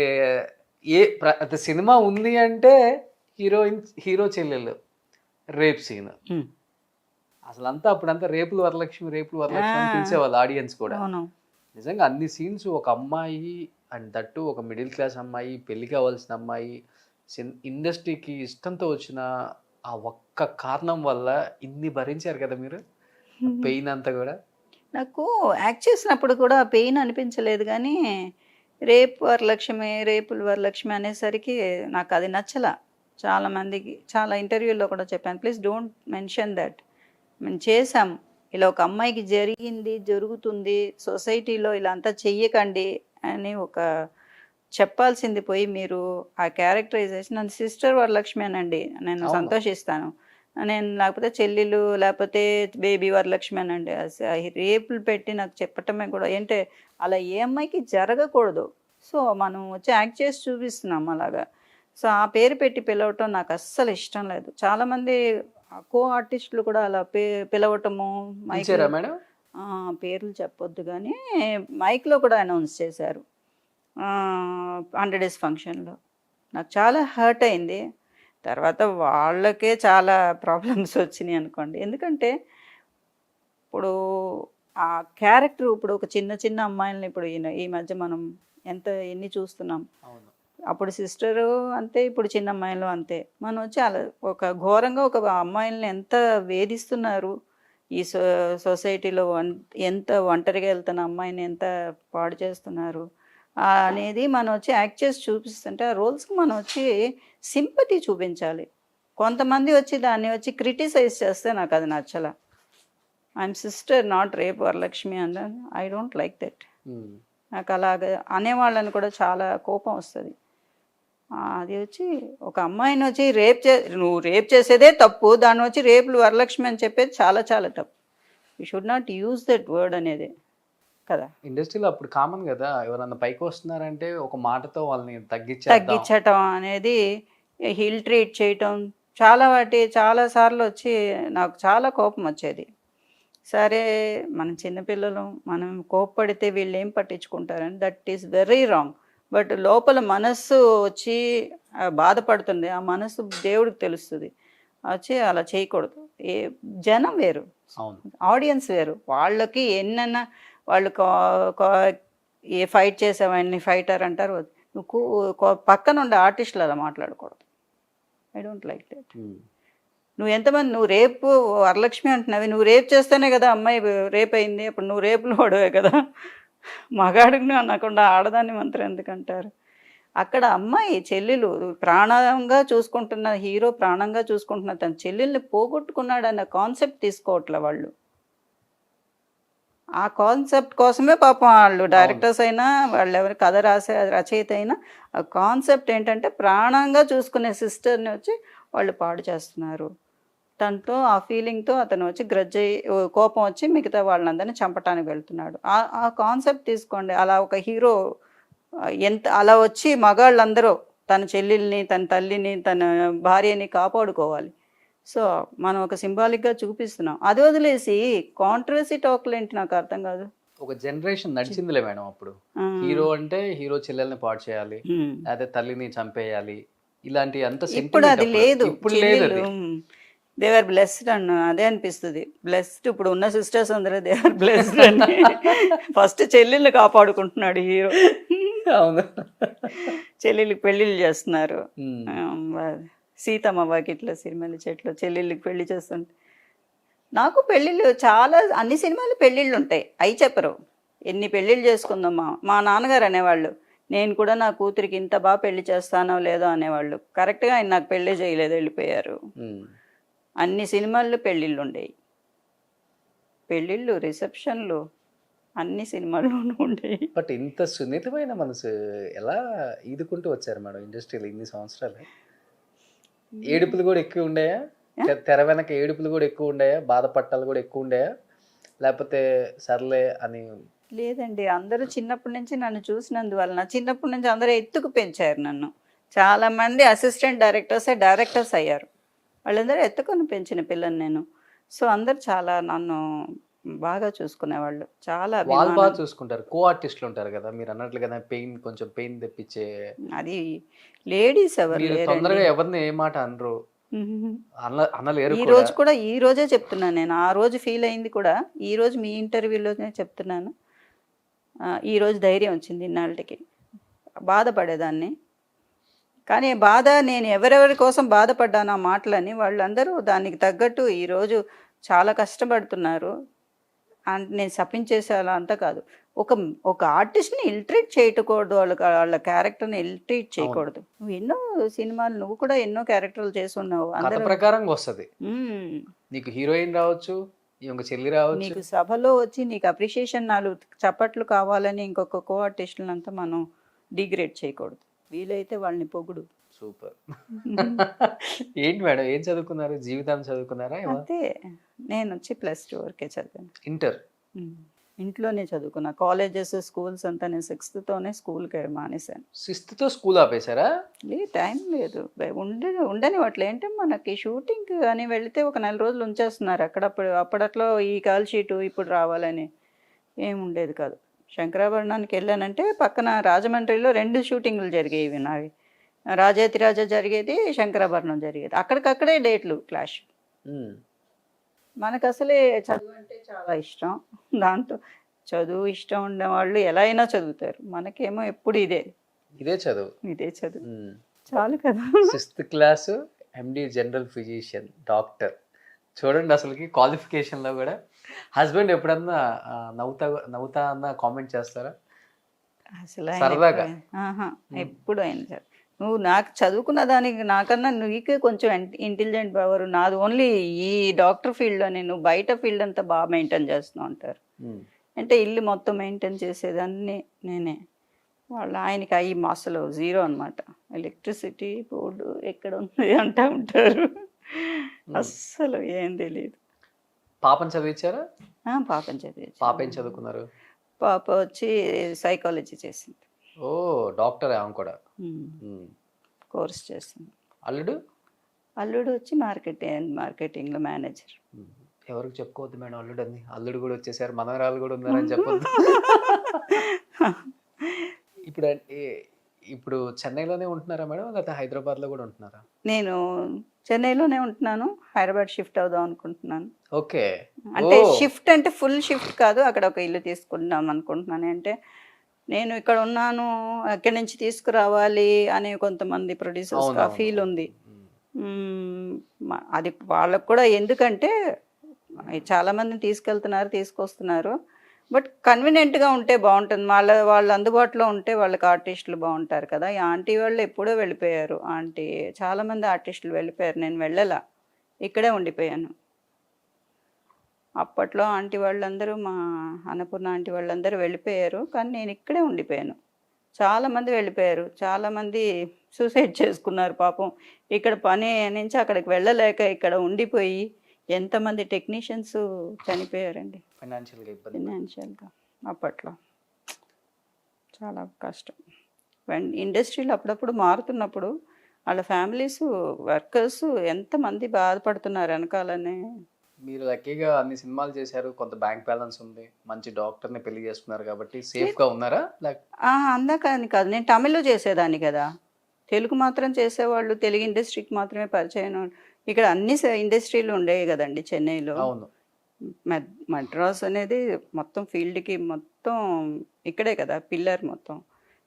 సినిమా ఉంది అంటే హీరో చెల్లెలు రేప్ సీన్, అసలు అంతా అప్పుడంతా రేపులు వరలక్ష్మి అని పిలిచేవాళ్ళు ఆడియన్స్ కూడా. నిజంగా అన్ని సీన్స్, ఒక అమ్మాయి అండ్ దట్టు ఒక మిడిల్ క్లాస్ అమ్మాయి, పెళ్లి కావాల్సిన అమ్మాయి, ఇండస్ట్రీకి ఇష్టంతో వచ్చిన ఆ ఒక్క కారణం వల్ల ఇన్ని భరించారు కదా మీరు, పెయిన్ అంతా కూడా. నాకు యాక్ట్ చేసినప్పుడు కూడా పెయిన్ అనిపించలేదు, కానీ రేపుల వరలక్ష్మి అనేసరికి నాకు అది నచ్చలా. చాలామందికి చాలా ఇంటర్వ్యూల్లో కూడా చెప్పాను, ప్లీజ్ డోంట్ మెన్షన్ దట్. మేము చేసాం, ఇలా ఒక అమ్మాయికి జరుగుతుంది, సొసైటీలో ఇలా అంతా చెయ్యకండి అని ఒక చెప్పాల్సింది పోయి మీరు ఆ క్యారెక్టరైజేషన్, నన్ను సిస్టర్ వరలక్ష్మి అనండి, నేను సంతోషిస్తాను. నేను లేకపోతే చెల్లెలు, లేకపోతే బేబీ వరలక్ష్మి అనండి. రేపులు పెట్టి నాకు చెప్పటమే కూడా ఏంటే అలా ఏ అమ్మాయికి జరగకూడదు. సో మనం వచ్చి యాక్ట్ చేసి చూపిస్తున్నాం అలాగా. సో ఆ పేరు పెట్టి పిలవటం నాకు అస్సలు ఇష్టం లేదు. చాలామంది కో ఆర్టిస్టులు కూడా అలా పిలవటము, మేడం పేర్లు చెప్పొద్దు కానీ మైక్లో కూడా అనౌన్స్ చేశారు 100 days ఫంక్షన్లో. నాకు చాలా హర్ట్ అయింది. తర్వాత వాళ్ళకే చాలా ప్రాబ్లమ్స్ వచ్చినాయి అనుకోండి. ఎందుకంటే ఇప్పుడు ఆ క్యారెక్టర్, ఇప్పుడు ఒక చిన్న అమ్మాయిలని ఇప్పుడు ఈ మధ్య మనం ఎన్ని చూస్తున్నాం. అప్పుడు సిస్టరు అంతే, ఇప్పుడు చిన్న అమ్మాయిలు అంతే. మనం వచ్చి అలా ఒక ఘోరంగా ఒక అమ్మాయిలని ఎంత వేధిస్తున్నారు ఈ సొసైటీలో, ఎంత ఒంటరిగా వెళ్తున్న అమ్మాయిని ఎంత పాడు చేస్తున్నారు అనేది మనం వచ్చి యాక్ట్ చేసి చూపిస్తుంటే, ఆ రోల్స్కి మనం వచ్చి సింపతి చూపించాలి. కొంతమంది వచ్చి దాన్ని వచ్చి క్రిటిసైజ్ చేస్తే నాకు అది నచ్చల. I'm sister not rape Varalakshmi and I don't like that. నాకు అలాగ అనేవాళ్ళని కూడా చాలా కోపం వస్తుంది. అది వచ్చి ఒక అమ్మాయిని వచ్చి నువ్వు రేప్ చేసేదే తప్పు, దాన్ని వచ్చి రేపులు వరలక్ష్మి అని చెప్పేది చాలా చాలా తప్పు. You should not use that word అనేది కదా. ఇండస్ట్రీలో అప్పుడు కామన్ కదా, ఎవరన్నా పైకి వస్తున్నారంటే ఒక మాటతో వాళ్ళని తగ్గించటం అనేది, హిల్ ట్రీట్ చేయటం, చాలా సార్లు వచ్చి నాకు చాలా కోపం వచ్చేది. సరే మనం చిన్నపిల్లలు, మనం కోప్పడితే వీళ్ళు ఏం పట్టించుకుంటారని, that is very wrong. But లోపల మనస్సు వచ్చి బాధపడుతుంది, ఆ మనస్సు దేవుడికి తెలుస్తుంది. వచ్చి అలా చేయకూడదు. జనం వేరు, ఆడియన్స్ వేరు, వాళ్ళకి ఎన్నన్నా వాళ్ళు ఏ ఫైట్ చేసేవాడిని ఫైటర్ అంటారు. నువ్వు పక్కన ఉండే ఆర్టిస్టులు అలా మాట్లాడకూడదు. I don't like that. నువ్వు రేపు వరలక్ష్మి అంటున్నావు, నువ్వు రేప్ చేస్తేనే కదా అమ్మాయి రేప్ అయింది, అప్పుడు నువ్వు రేపులు పడవే కదా. మగాడిని అనకుండా ఆడదాన్ని మంత్రం ఎందుకంటారు. అక్కడ అమ్మాయి చెల్లెలు ప్రాణంగా చూసుకుంటున్న హీరో, ప్రాణంగా చూసుకుంటున్న తన చెల్లెల్ని పోగొట్టుకున్నాడు అన్న కాన్సెప్ట్ తీసుకోవట్లే వాళ్ళు. ఆ కాన్సెప్ట్ కోసమే పాపం వాళ్ళు డైరెక్టర్స్ అయినా, వాళ్ళు ఎవరి కథ రాసే రచయిత అయినా, ఆ కాన్సెప్ట్ ఏంటంటే ప్రాణంగా చూసుకునే సిస్టర్ని వచ్చి వాళ్ళు పాడు చేస్తున్నారు. తనతో ఆ ఫీలింగ్తో అతను వచ్చి కోపం వచ్చి మిగతా వాళ్ళందరినీ చంపటానికి వెళ్తున్నాడు. ఆ కాన్సెప్ట్ తీసుకోండి. అలా ఒక హీరో అలా వచ్చి మగాళ్ళందరూ తన చెల్లెల్ని, తన తల్లిని, తన భార్యని కాపాడుకోవాలి. సో మనం ఒక సింబాలిక్గా చూపిస్తున్నాం. అది వదిలేసి కాంట్రవర్సీ టాక్లు ఏంటి నాకు అర్థం కాదు. ఒక జనరేషన్ నడిచిందిలే మేడం. అప్పుడు హీరో అంటే హీరో చెల్లెల్ని పాడు చేయాలి, అదే తల్లిని చంపేయాలి, ఇలాంటి అంత. ఇప్పుడు అది లేదు. దే ఆర్ బ్లెస్డ్ అన్న అదే అనిపిస్తుంది. బ్లెస్డ్ ఇప్పుడు ఉన్న సిస్టర్స్ అందరూ దే ఆర్ బ్లెస్డ్ అని ఫస్ట్ చెల్లెళ్ళు కాపాడుకుంటున్నాడు హీరో. అవును, చెల్లెళ్ళకి పెళ్ళిళ్ళు చేస్తున్నారు. సీతమ్మ వాకిట్లో సిరిమల్లి చెట్లు చెల్లెళ్ళకి పెళ్లి చేస్తుంటే నాకు పెళ్ళిళ్ళు చాలా అన్ని సినిమాలు పెళ్ళిళ్ళు ఉంటాయి, అవి చెప్పరు. ఎన్ని పెళ్ళిళ్ళు చేసుకుందాం. మా నాన్నగారు అనేవాళ్ళు, నేను కూడా నా కూతురికి ఇంత బాగా పెళ్లి చేస్తానో లేదో అనేవాళ్ళు. కరెక్ట్గా ఆయన నాకు పెళ్ళి చేయలేదు, వెళ్ళిపోయారు. అన్ని సినిమాల్లో పెళ్ళిళ్ళు ఉండేవి, పెళ్ళిళ్ళు రిసెప్షన్లు అన్ని సినిమాల్లోనూ ఉండేవి. బట్ ఇంత సున్నితమైన మనసు ఎలా ఈదుకుంటూ వచ్చారు మేడం ఇండస్ట్రీలో ఇన్ని సంవత్సరాలు? ఏడుపులు కూడా ఎక్కువ ఉండేయా? తెర వెనక ఏడుపులు కూడా ఎక్కువ ఉండేయా? బాధపట్టాలు కూడా ఎక్కువ ఉండేయా? లేకపోతే సర్లే అని? లేదండి, అందరూ చిన్నప్పటి నుంచి నన్ను చూసినందువలన చిన్నప్పటి నుంచి అందరూ ఎత్తుకు పెంచారు నన్ను. చాలామంది అసిస్టెంట్ డైరెక్టర్స్ అయ్యారు. వాళ్ళందరూ ఎత్తుకొని పెంచిన పిల్లని నేను. సో అందరు చాలా నన్ను బాగా చూసుకునేవాళ్ళు, చాలా వాళ్ళు అభిమానం. బాగా చూసుకుంటారు. కో ఆర్టిస్టులు ఉంటారు కదా మీరు అన్నట్లుగా, కొంచెం పెయిన్ తెప్పించే. అది లేడీస్ ఎవరు మీరు లేరండి. తొందరగా ఎవరిని ఏ మాట అనరు, అనలేరు ఈ కూడా. రోజు కూడా, ఈ రోజే చెప్తున్నాను నేను, ఆ రోజు ఫీల్ అయింది కూడా ఈ రోజు మీ ఇంటర్వ్యూలోనే చెప్తున్నాను. ఈ రోజు ధైర్యం వచ్చింది. ఇన్నాళ్ళకి బాధపడేదాన్ని, కానీ బాధ నేను ఎవరెవరి కోసం బాధపడ్డాను ఆ మాటలని వాళ్ళందరూ దానికి తగ్గట్టు ఈరోజు చాలా కష్టపడుతున్నారు. అంటే నేను సపించేసే అలా అంతా కాదు. ఒక ఆర్టిస్ట్ని ఇల్ట్రీట్ చేయకూడదు, వాళ్ళ క్యారెక్టర్ని ఇల్ట్రీట్ చేయకూడదు. నువ్వు ఎన్నో సినిమాలు, నువ్వు కూడా ఎన్నో క్యారెక్టర్లు చేసి ఉన్నావు. కథ అందరూ ప్రకారంగా వస్తుంది. నీకు హీరోయిన్ రావచ్చు, ఇంకొక చెల్లి రావచ్చు. నీకు సభలో వచ్చి నీకు అప్రిషియేషన్ 4 చప్పట్లు కావాలని ఇంకొక కో ఆర్టిస్టులంతా మనం డిగ్రేడ్ చేయకూడదు. వీలైతే వాళ్ళని పొగుడు. సూపర్. ఏంటి మేడం, ఏం చదువుకున్నారు? జీవితాన్ని చదువుకున్నారా? అంతే, నేను వచ్చి +2 వరకే చదివాను. ఇంటర్ ఇంట్లోనే చదువుకున్నా. కాలేజెస్, స్కూల్స్ అంతా నేను 6th స్కూల్కి మానేశాను. 6th school ఆపేశారా? టైం లేదు, ఉండని వాటిలో ఏంటంటే మనకి షూటింగ్ అని వెళితే ఒక 4 రోజులు ఉంచేస్తున్నారు అక్కడ. అప్పట్లో ఈ కాల్ షీటు ఇప్పుడు రావాలని ఏం ఉండేది కాదు. శంకరాభరణానికి వెళ్ళానంటే పక్కన రాజమండ్రిలో 2 షూటింగ్లు జరిగేవి నావి. రాజాతిరాజ జరిగేది, శంకరాభరణం జరిగేది. అక్కడికక్కడే డేట్లు క్లాష్. మనకు అసలే చదువు అంటే చాలా ఇష్టం. దాంతో చదువు ఇష్టం ఉన్న వాళ్ళు ఎలా అయినా చదువుతారు. మనకేమో ఎప్పుడు ఇదే చదువు చాలు కదా. 6th క్లాస్, ఎండి జనరల్ ఫిజిషియన్, డాక్టర్. చూడండి అసలుకి క్వాలిఫికేషన్లో కూడా. హస్బెండ్ ఎప్పుడన్నా నవ్వుతా అన్న కామెంట్ చేస్తారా? అసలు సరదాగా? ఎప్పుడు అయినా నువ్వు నాకు చదువుకున్న దానికి నాకన్నా నీకే కొంచెం ఇంటెలిజెంట్ పవర్, నాది ఓన్లీ ఈ డాక్టర్ ఫీల్డ్లోనే, నువ్వు బయట ఫీల్డ్ అంతా బాగా మెయింటైన్ చేస్తున్నావు అంటారు. అంటే ఇల్లు మొత్తం మెయింటైన్ చేసేదాన్ని నేనే. ఆయనకి అవి అసలు 0 అనమాట. ఎలక్ట్రిసిటీ బోర్డు ఎక్కడ ఉంది అంటూ ఉంటారు. అస్సలు ఏం తెలియదు. పాపని చదివించారా? పాపని చదివి. పాప ఏం చదువుకున్నారు? పాప వచ్చి సైకాలజీ చేసింది. ఓ, డాక్టర్ ఆమె కూడా. కోర్స్ చేసింది. అల్లుడు వచ్చి మార్కెటింగ్లో మేనేజర్. ఎవరికి చెప్పుకోవద్దు మేడం అల్లుడు అని. అల్లుడు కూడా వచ్చేసారు, మనవరాలు కూడా ఉన్నారని చెప్పొద్దు. ఇప్పుడు చెన్నైలోనే ఉంటున్నారా మేడం, లేకపోతే హైదరాబాద్లో కూడా ఉంటున్నారా? నేను చెన్నైలోనే ఉంటున్నాను, హైదరాబాద్ షిఫ్ట్ అవుదాం అనుకుంటున్నాను. ఓకే. అంటే షిఫ్ట్ అంటే ఫుల్ షిఫ్ట్ కాదు, అక్కడ ఒక ఇల్లు తీసుకుందాం అనుకుంటున్నాను. అంటే నేను ఇక్కడ ఉన్నాను, ఎక్కడి నుంచి తీసుకురావాలి అనే కొంతమంది ప్రొడ్యూసర్స్ ఫీల్ ఉంది. అది వాళ్ళకు కూడా, ఎందుకంటే చాలామందిని తీసుకొస్తున్నారు. బట్ కన్వీనియంట్గా ఉంటే బాగుంటుంది. వాళ్ళు అందుబాటులో ఉంటే వాళ్ళకి ఆర్టిస్టులు బాగుంటారు కదా. ఈ ఆంటీ వాళ్ళు ఎప్పుడో వెళ్ళిపోయారు. చాలామంది ఆర్టిస్టులు వెళ్ళిపోయారు, నేను వెళ్ళలా, ఇక్కడే ఉండిపోయాను. అప్పట్లో ఆంటీ వాళ్ళందరూ, మా అన్నపూర్ణ ఆంటీ వాళ్ళందరూ వెళ్ళిపోయారు, కానీ నేను ఇక్కడే ఉండిపోయాను. చాలామంది వెళ్ళిపోయారు, చాలామంది సూసైడ్ చేసుకున్నారు పాపం. ఇక్కడ పని నుంచి అక్కడికి వెళ్ళలేక ఇక్కడ ఉండిపోయి ఎంతమంది టెక్నీషియన్స్ చనిపోయారండి ఫైనాన్షియల్గా. అప్పట్లో చాలా కష్టం. ఇండస్ట్రీలో అప్పుడప్పుడు మారుతున్నప్పుడు వాళ్ళ ఫ్యామిలీస్, వర్కర్స్ ఎంతమంది బాధపడుతున్నారు వెనకాలనే. మీరు లక్కీగా అన్ని సినిమాలు చేశారు, కొంత బ్యాంక్ బ్యాలెన్స్ ఉంది, మంచి డాక్టర్ని పెళ్లి చేసుకున్నారు కాబట్టి సేఫ్గా ఉన్నారా? అందాకని కాదు, నేను తమిళ్లో చేసేదాన్ని కదా. తెలుగు మాత్రం చేసేవాళ్ళు, తెలుగు ఇండస్ట్రీకి మాత్రమే పరిచయం. ఇక్కడ అన్ని ఇండస్ట్రీలు ఉండేవి కదండి చెన్నైలో. అవును. మద్రాస్ అనేది మొత్తం ఫీల్డ్కి మొత్తం ఇక్కడే కదా పిల్లర్. మొత్తం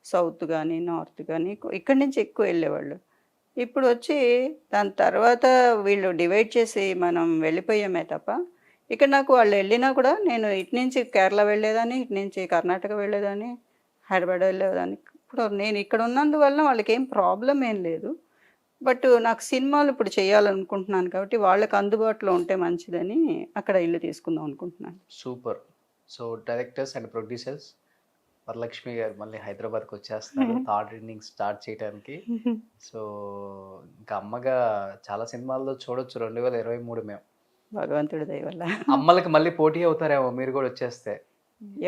సౌత్ కానీ నార్త్ కానీ ఇక్కడి నుంచి ఎక్కువ వెళ్ళేవాళ్ళు. ఇప్పుడు వచ్చి దాని తర్వాత వీళ్ళు డివైడ్ చేసి మనం వెళ్ళిపోయామే తప్ప ఇక్కడ నాకు వాళ్ళు వెళ్ళినా కూడా నేను ఇటు నుంచి కేరళ వెళ్ళేదాన్ని, ఇటు నుంచి కర్ణాటక వెళ్ళేదాన్ని, హైదరాబాద్ వెళ్ళేదాన్ని. ఇప్పుడు నేను ఇక్కడ ఉన్నందువల్ల వాళ్ళకి ఏం ప్రాబ్లం ఏం లేదు. బట్ నాకు సినిమాలు ఇప్పుడు చేయాలనుకుంటున్నాను కాబట్టి వాళ్ళకి అందుబాటులో ఉంటే మంచిదని అక్కడ ఇల్లు తీసుకుందాం అనుకుంటున్నాను. Super. So directors and producers Varalakshmi గారు మళ్ళీ హైదరాబాద్కి వచ్చేస్తున్నారు థర్డ్ ఇన్నింగ్స్ స్టార్ట్ చేయడానికి. సో ఇంకా అమ్మగా చాలా సినిమాల్లో చూడొచ్చు 2023 మేము. భగవంతుడి దయ వల్ల అమ్మలకి మళ్ళీ పోటీ అవుతారేమో మీరు కూడా వచ్చేస్తే.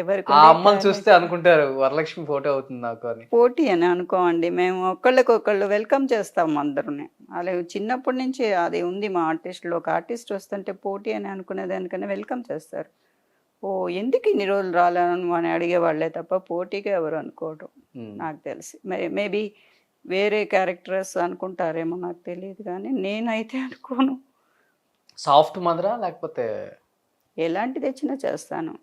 ఎవరికి ఆ అమ్మని చూస్తే అనుకుంటారు వరలక్ష్మి ఫోటో అవుతుంది నాకు అని. పోటీ అని అనుకోండి, మేము ఒకళ్ళకొకళ్ళు వెల్కమ్ చేస్తాం అందరుని. అలా చిన్నప్పటి నుంచి అది ఉంది మా ఆర్టిస్ట్లో. ఒక ఆర్టిస్ట్ వస్తుంటే పోటీ అని అనుకునేదానికన్నా వెల్కమ్ చేస్తారు. ఓ ఎందుకు ఇన్ని రోజులు రాలేను అని అడిగేవాళ్ళే తప్ప పోటీగా ఎవరు అనుకోవడం నాకు తెలిసి. మేబీ వేరే క్యారెక్టర్స్ అనుకుంటారేమో నాకు తెలియదు, కానీ నేనైతే అనుకోను. సాఫ్ట్ మదరా లేకపోతే ఎలాంటి తెచ్చినా చేస్తాను.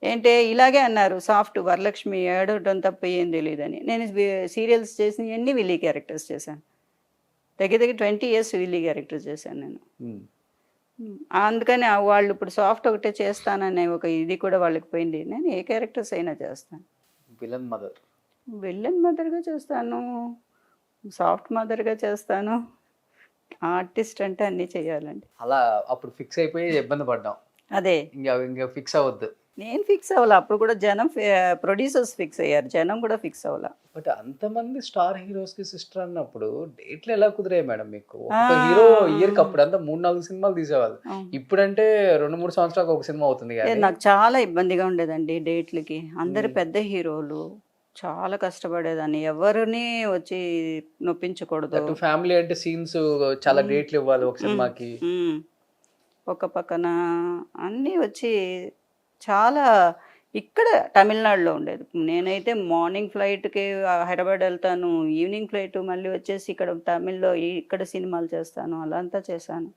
ఏంటే ఇలాగే అన్నారు సాఫ్ట్ వరలక్ష్మి ఏడవడం తప్ప ఏం తెలియదని. నేను సీరియల్స్ చేసిన ఎన్ని విల్లీ క్యారెక్టర్స్ చేశాను. దగ్గర 20 years విల్లీ క్యారెక్టర్స్ చేశాను నేను. అందుకని వాళ్ళు ఇప్పుడు సాఫ్ట్ ఒకటే చేస్తాననే ఒక ఇది కూడా వాళ్ళకి పోయింది. నేను ఏ క్యారెక్టర్స్ అయినా చేస్తాను. విలన్ మదర్గా చేస్తాను, సాఫ్ట్ మదర్గా చేస్తాను. ఆర్టిస్ట్ అంటే అన్నీ చేయాలండి. అలా అప్పుడు ఫిక్స్ అయిపోయి ఇబ్బంది పడ్డాం. అదే ఇంకా ఫిక్స్ అవ్వద్దు. నేను ఫిక్స్ అవ్వాలి, అప్పుడు కూడా జనం ప్రొడ్యూసర్స్ ఫిక్స్ అయ్యారు, జనం కూడా ఫిక్స్ అవ్వాల. బట్ అంతమంది స్టార్ హీరోస్ కి సిస్టర్ అన్నప్పుడు డేట్లు ఎలా కుదిరాయి మేడం మీకు? ఒక హీరో ఇయర్ కి అప్పుడు అంతా 3-4 సినిమాలు తీసేవాళ్ళు. ఇప్పుడంటే 2-3 సంవత్సరాలకు ఒక సినిమా అవుతుంది. నాకు చాలా ఇబ్బందిగా ఉండేదండి డేట్లకి. అందరు పెద్ద హీరోలు, చాలా కష్టపడేదాన్ని. ఎవరిని వచ్చి నొప్పించకూడదు. ఫ్యామిలీ అంటే సీన్స్ చాలా డేట్లు ఇవ్వాలి ఒక సినిమాకి. ఒక పక్కన అన్నీ వచ్చి చాలా ఇక్కడ తమిళనాడులో ఉండేది. నేనైతే మార్నింగ్ ఫ్లైట్కి హైదరాబాద్ వెళ్తాను, ఈవినింగ్ ఫ్లైట్ మళ్ళీ వచ్చేసి ఇక్కడ తమిళ్లో ఇక్కడ సినిమాలు చేస్తాను. అలా అంతా చేశాను,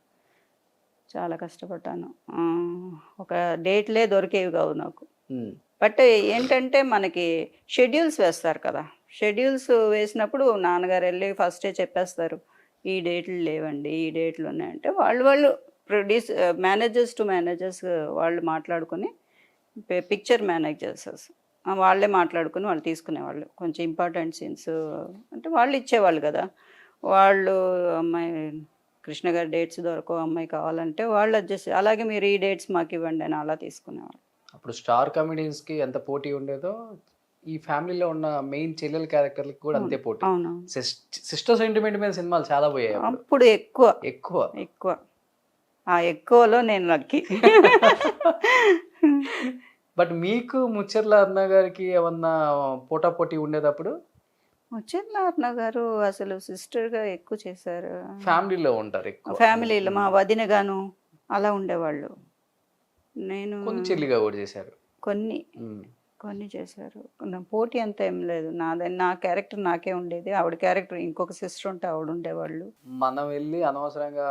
చాలా కష్టపడ్డాను. ఒక డేట్లే దొరికేవి కావు నాకు. బట్ ఏంటంటే మనకి షెడ్యూల్స్ వేస్తారు కదా, షెడ్యూల్స్ వేసినప్పుడు నాన్నగారు వెళ్ళి ఫస్టే చెప్పేస్తారు ఈ డేట్లు లేవండి, ఈ డేట్లు ఉన్నాయంటే వాళ్ళు మేనేజర్స్ టు మేనేజర్స్ వాళ్ళు మాట్లాడుకొని, పిక్చర్ మేనేజర్స్ వాళ్ళే మాట్లాడుకుని వాళ్ళు తీసుకునేవాళ్ళు. కొంచెం ఇంపార్టెంట్ సీన్స్ అంటే వాళ్ళు ఇచ్చేవాళ్ళు కదా. వాళ్ళు అమ్మాయి కృష్ణ గారి డేట్స్ దొరకవు, అమ్మాయి కావాలంటే వాళ్ళు అడ్జస్ట్, అలాగే మీరు ఈ డేట్స్ మాకు ఇవ్వండి అని అలా తీసుకునేవాళ్ళు. అప్పుడు స్టార్ కమెడియన్స్కి ఎంత పోటీ ఉండేదో ఈ ఫ్యామిలీలో ఉన్న మెయిన్ చెల్లెల క్యారెక్టర్లకి కూడా అంతే పోటీ. అవును, సిస్టర్ సెంటిమెంట్ మీద సినిమాలు చాలా పోయాయి అప్పుడు. ఎక్కువ ఎక్కువ ఎక్కువ ఆ ఎక్కువలో నేను లక్కీ. బట్ మీకు ముచ్చర్ల అన్న గారికి ఏమన్నా పోటాపోటీ ఉండేటప్పుడు? ముచ్చర్ల అన్న గారు అసలు సిస్టర్గా ఎక్కువ చేశారు. ఫ్యామిలీలో ఉంటారు ఎక్కువ. ఫ్యామిలీలో మా వదిన గాను అలా ఉండేవాళ్ళు. నేను కొన్ని చెల్లిగా కూడా చేశారు, కొన్ని చేశారు. పోటీ అంతా ఏం లేదు. నా క్యారెక్టర్ నాకే ఉండేది, ఆవిడ క్యారెక్టర్ ఇంకొక సిస్టర్ ఉంటే ఆవిడ ఉండేవాళ్ళు. మనం వెళ్ళి అనవసరంగా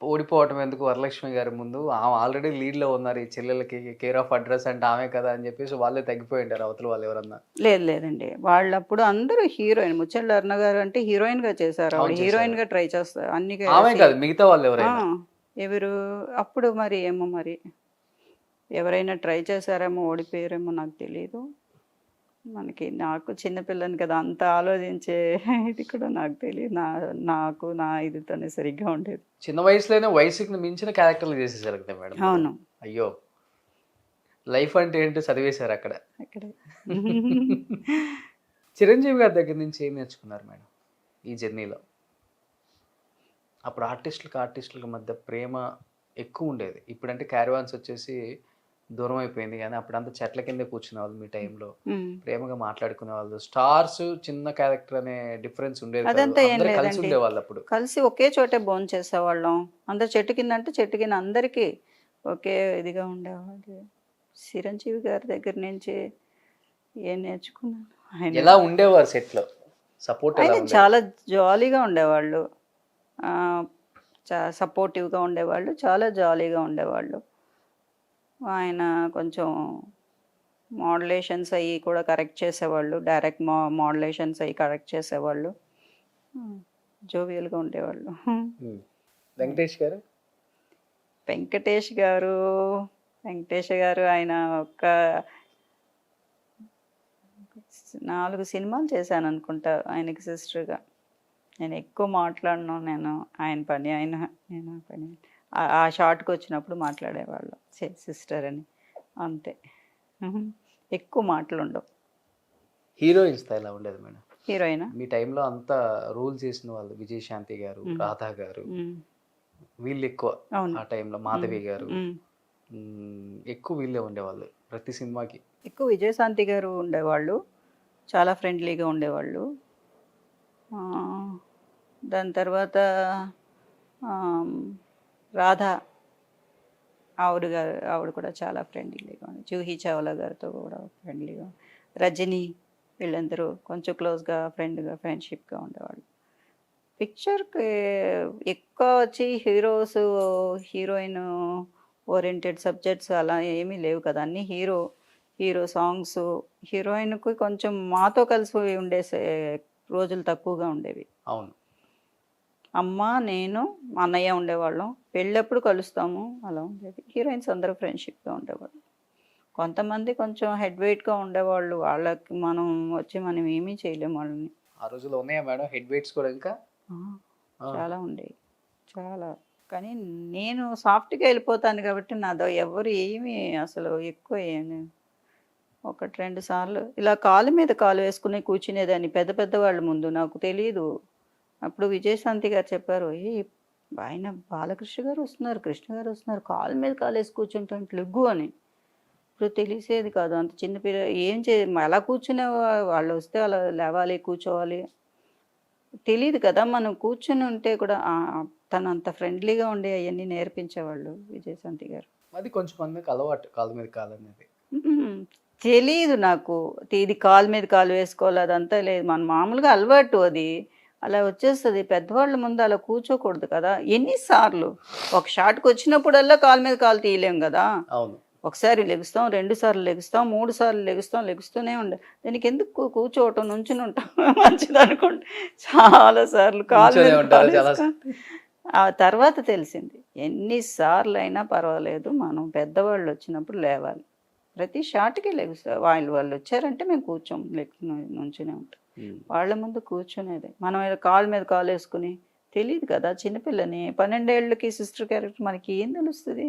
ఓడిపోవటం ఎందుకు వరలక్ష్మి గారి ముందు, ఆమె ఆల్రెడీ లీడ్లో ఉన్నారు, ఈ చెల్లెలకి కేర్ ఆఫ్ అడ్రస్ అంటే ఆమె కదా అని చెప్పేసి వాళ్ళే తగ్గిపోయి ఉంటారు అవతల వాళ్ళు ఎవరన్నా. లేదండి, వాళ్ళప్పుడు అందరూ హీరోయిన్. ముచ్చర్ల అన్న గారు అంటే హీరోయిన్గా చేశారు, ఆవిడ హీరోయిన్గా ట్రై చేస్తారు అన్ని. ఆమె కాదు మిగతా వాళ్ళు ఎవరైనా ఎవరు అప్పుడు మరి ఏమో, మరి ఎవరైనా ట్రై చేశారేమో, ఓడిపోయారేమో నాకు తెలియదు. నాకు చిన్నపిల్లని కదా, అంత ఆలోచించే ఇది కూడా నాకు తెలియదు. నాకు నా ఇదితోనే సరిగ్గా ఉండేది. చిన్న వయసులోనే వయసుకి మించిన క్యారెక్టర్లు చేసేసారు కదా మేడం. అవును. అయ్యో, లైఫ్ అంటే ఏంటో చదివేశారు అక్కడ. చిరంజీవి గారి దగ్గర నుంచి ఏం నేర్చుకున్నారు మేడం ఈ జర్నీలో? అప్పుడు ఆర్టిస్టులకు మధ్య ప్రేమ ఎక్కువ ఉండేది. ఇప్పుడంటే క్యారవాన్స్ వచ్చేసి దూరం అయిపోయింది, కానీ అప్పుడంతా చెట్ల కింద కూర్చునే వాళ్ళు, మీ టైంలో ప్రేమగా మాట్లాడుకునే వాళ్ళు. స్టార్స్ చిన్న క్యారెక్టర్ అనే డిఫరెన్స్ ఉండేది, కలిసి ఉండేవాళ్ళు. అప్పుడు కలిసి ఒకే చోటే భోజనం చేసేవాళ్ళం, అందరు చెట్టు కింద అంటే చెట్టు కింద అందరికీ ఒకే ఇదిగా ఉండేవాళ్ళు. చిరంజీవి గారి దగ్గర నుంచి ఏం నేర్చుకున్నాను? ఎలా ఉండేవారు సెట్లో? సపోర్ట్ చాలా జాలీగా ఉండేవాళ్ళు, సపోర్టివ్గా ఉండేవాళ్ళు, చాలా జాలీగా ఉండేవాళ్ళు. ఆయన కొంచెం మోడ్యులేషన్స్ అవి కూడా కరెక్ట్ చేసేవాళ్ళు, డైరెక్ట్ మోడ్యులేషన్స్ అవి కరెక్ట్ చేసేవాళ్ళు, జోవియల్గా ఉండేవాళ్ళు. వెంకటేష్ గారు వెంకటేష్ గారు ఆయన ఒక 4 సినిమాలు చేశాను అనుకుంటా ఆయనకి సిస్టర్గా. నేను ఎక్కువ మాట్లాడను, నేను ఆయన పని ఆయన, నేను పని. ఆ షార్ట్కి వచ్చినప్పుడు మాట్లాడేవాళ్ళం సిస్టర్ అని, అంతే. ఎక్కువ మాటలు ఉండవు. హీరోయిన్స్తో ఎలా ఉండేది మేడం? హీరోయినా? మీ టైంలో అంతా రూల్ చేసిన వాళ్ళు విజయశాంతి గారు, రాధా గారు, వీళ్ళు ఎక్కువ. అవును. ఆ టైంలో మాధవి గారు, ఎక్కువ వీళ్ళే ఉండేవాళ్ళు ప్రతి సినిమాకి. ఎక్కువ విజయశాంతి గారు ఉండేవాళ్ళు, చాలా ఫ్రెండ్లీగా ఉండేవాళ్ళు. దాని తర్వాత రాధా ఆవిడ కూడా చాలా ఫ్రెండ్లీగా ఉంది. జూహీ చావ్లా గారితో కూడా ఫ్రెండ్లీగా. రజనీ, వీళ్ళందరూ కొంచెం క్లోజ్గా ఫ్రెండ్షిప్గా ఉండేవాళ్ళు. పిక్చర్కి ఎక్కువ వచ్చి హీరోయిన్ ఓరియంటెడ్ సబ్జెక్ట్స్ అలా ఏమీ లేవు కదా, అన్నీ హీరో సాంగ్స్. హీరోయిన్కి కొంచెం మాతో కలిసి ఉండే రోజులు తక్కువగా ఉండేవి. అవును. అమ్మ, నేను, మా అన్నయ్య ఉండేవాళ్ళం. పెళ్ళప్పుడు కలుస్తాము, అలా ఉండేది. హీరోయిన్స్ అందరూ ఫ్రెండ్షిప్గా ఉండేవాళ్ళు. కొంతమంది కొంచెం హెడ్ వెయిట్గా ఉండేవాళ్ళు, వాళ్ళకి మనం ఏమీ చేయలేము వాళ్ళని. ఆ రోజుల్లో ఉన్నాయా మేడం హెడ్ వెయిట్స్ కూడా? ఇంకా చాలా ఉండేవి, చాలా. కానీ నేను సాఫ్ట్గా వెళ్ళిపోతాను కాబట్టి నాదో ఎవరు ఏమీ అసలు ఎక్కువ 1-2 సార్లు ఇలా కాలు మీద కాలు వేసుకుని కూర్చునేదాన్ని పెద్దవాళ్ళ ముందు. నాకు తెలియదు. అప్పుడు విజయశాంతి గారు చెప్పారు, ఆయన బాలకృష్ణ గారు వస్తున్నారు, కృష్ణ గారు వస్తున్నారు, కాలు మీద కాలు వేసి కూర్చుంటే లెగ్గు అని. ఇప్పుడు తెలిసేది కాదు, అంత చిన్నపిల్ల ఏం అలా కూర్చునే వాళ్ళు వస్తే అలా లేవాలి, కూర్చోవాలి, తెలియదు కదా. మనం కూర్చుని ఉంటే కూడా తను అంత ఫ్రెండ్లీగా ఉండి అవన్నీ నేర్పించేవాళ్ళు విజయశాంతి గారు. అది కొంచెం మందికి అలవాటు, కాలు మీద కాలు అనేది. తెలియదు నాకు, ఇది కాలు మీద కాలు వేసుకోవాలి అదంతా లేదు. మన మామూలుగా అలవాటు అది అలా వచ్చేస్తుంది. పెద్దవాళ్ళ ముందు అలా కూర్చోకూడదు కదా. ఎన్నిసార్లు ఒక షాట్కి వచ్చినప్పుడల్లా కాలు మీద కాలు తీయలేం కదా. అవును. ఒకసారి లెగుస్తాం, 2 సార్లు లెగుస్తాం, 3 సార్లు లెగుస్తూనే ఉండే. దీనికి ఎందుకు కూర్చోవటం, నుంచుని ఉంటాం మంచిది అనుకోండి. చాలాసార్లు కాలు ఆ తర్వాత తెలిసింది, ఎన్నిసార్లు అయినా పర్వాలేదు, మనం పెద్దవాళ్ళు వచ్చినప్పుడు లేవాలి. ప్రతి షాట్కి లెగుస్తారు. వాళ్ళు వచ్చారంటే మేము నుంచునే ఉంటాం. వాళ్ళ ముందు కూర్చునేది. మనం కాలు మీద కాలు వేసుకుని తెలియదు కదా, చిన్నపిల్లని. 12 ఏళ్ళకి సిస్టర్ క్యారెక్టర్ మనకి ఏం తెలుస్తుంది,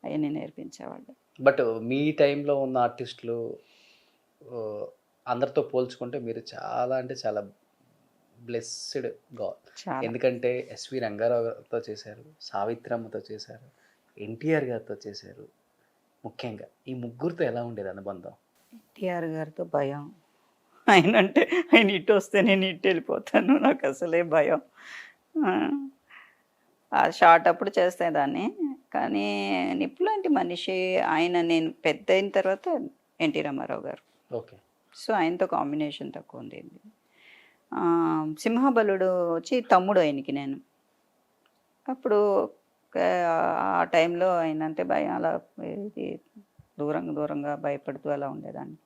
అవన్నీ నేర్పించేవాళ్ళు. బట్ మీ టైంలో ఉన్న ఆర్టిస్టులు అందరితో పోల్చుకుంటే మీరు చాలా అంటే చాలా బ్లెస్డ్ గాడ్. ఎందుకంటే ఎస్వి రంగారావు గారితో చేశారు, సావిత్రమ్మతో చేశారు, ఎన్టీఆర్ గారితో చేశారు. ముఖ్యంగా ఈ ముగ్గురితో ఎలా ఉండేది అనుబంధం? ఎన్టీఆర్ గారితో భయం. ఆయన ఇటు వస్తే నేను ఇటు వెళ్ళిపోతాను, నాకు అసలే భయం. ఆ షార్ట్ అప్పుడు చేసేదాన్ని, కానీ నిప్పులాంటి మనిషి ఆయన. నేను పెద్ద అయిన తర్వాత ఎన్టీ రామారావు గారు. ఓకే. సో ఆయనతో కాంబినేషన్ తక్కువ ఉంది. సింహబలుడు వచ్చి తమ్ముడు ఆయనకి నేను. అప్పుడు ఆ టైంలో ఆయన అంటే భయం, అలా దూరంగా భయపడుతూ అలా ఉండేదాన్ని.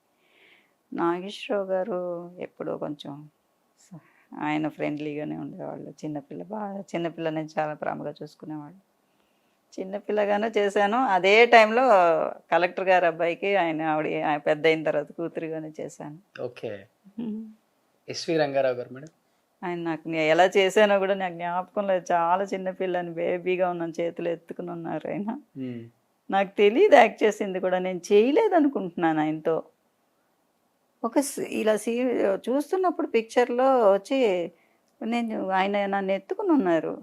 నాగేశ్వరరావు గారు ఎప్పుడో కొంచెం ఆయన ఫ్రెండ్లీగానే ఉండేవాళ్ళు. చిన్నపిల్లని చాలా ప్రేమగా చూసుకునేవాళ్ళు. చిన్నపిల్లగానే చేశాను. అదే టైంలో కలెక్టర్ గారి అబ్బాయికి ఆవిడ పెద్ద అయిన తర్వాత కూతురుగానే చేశాను. ఓకే. ఎస్వి రంగారావు గారు మేడం? ఆయన నాకు ఎలా చేశానో కూడా నాకు జ్ఞాపకం లేదు. చాలా చిన్నపిల్లని, బేబీగా ఉన్నాను, చేతులు ఎత్తుకుని ఉన్నారు ఆయన. నాకు తెలియదు యాక్ట్ చేసింది కూడా, నేను చేయలేదు అనుకుంటున్నాను ఆయనతో. ఇలా చూస్తున్నప్పుడు పిక్చర్లో వచ్చి ఆయన నన్ను ఎత్తుకుని ఉన్నారు,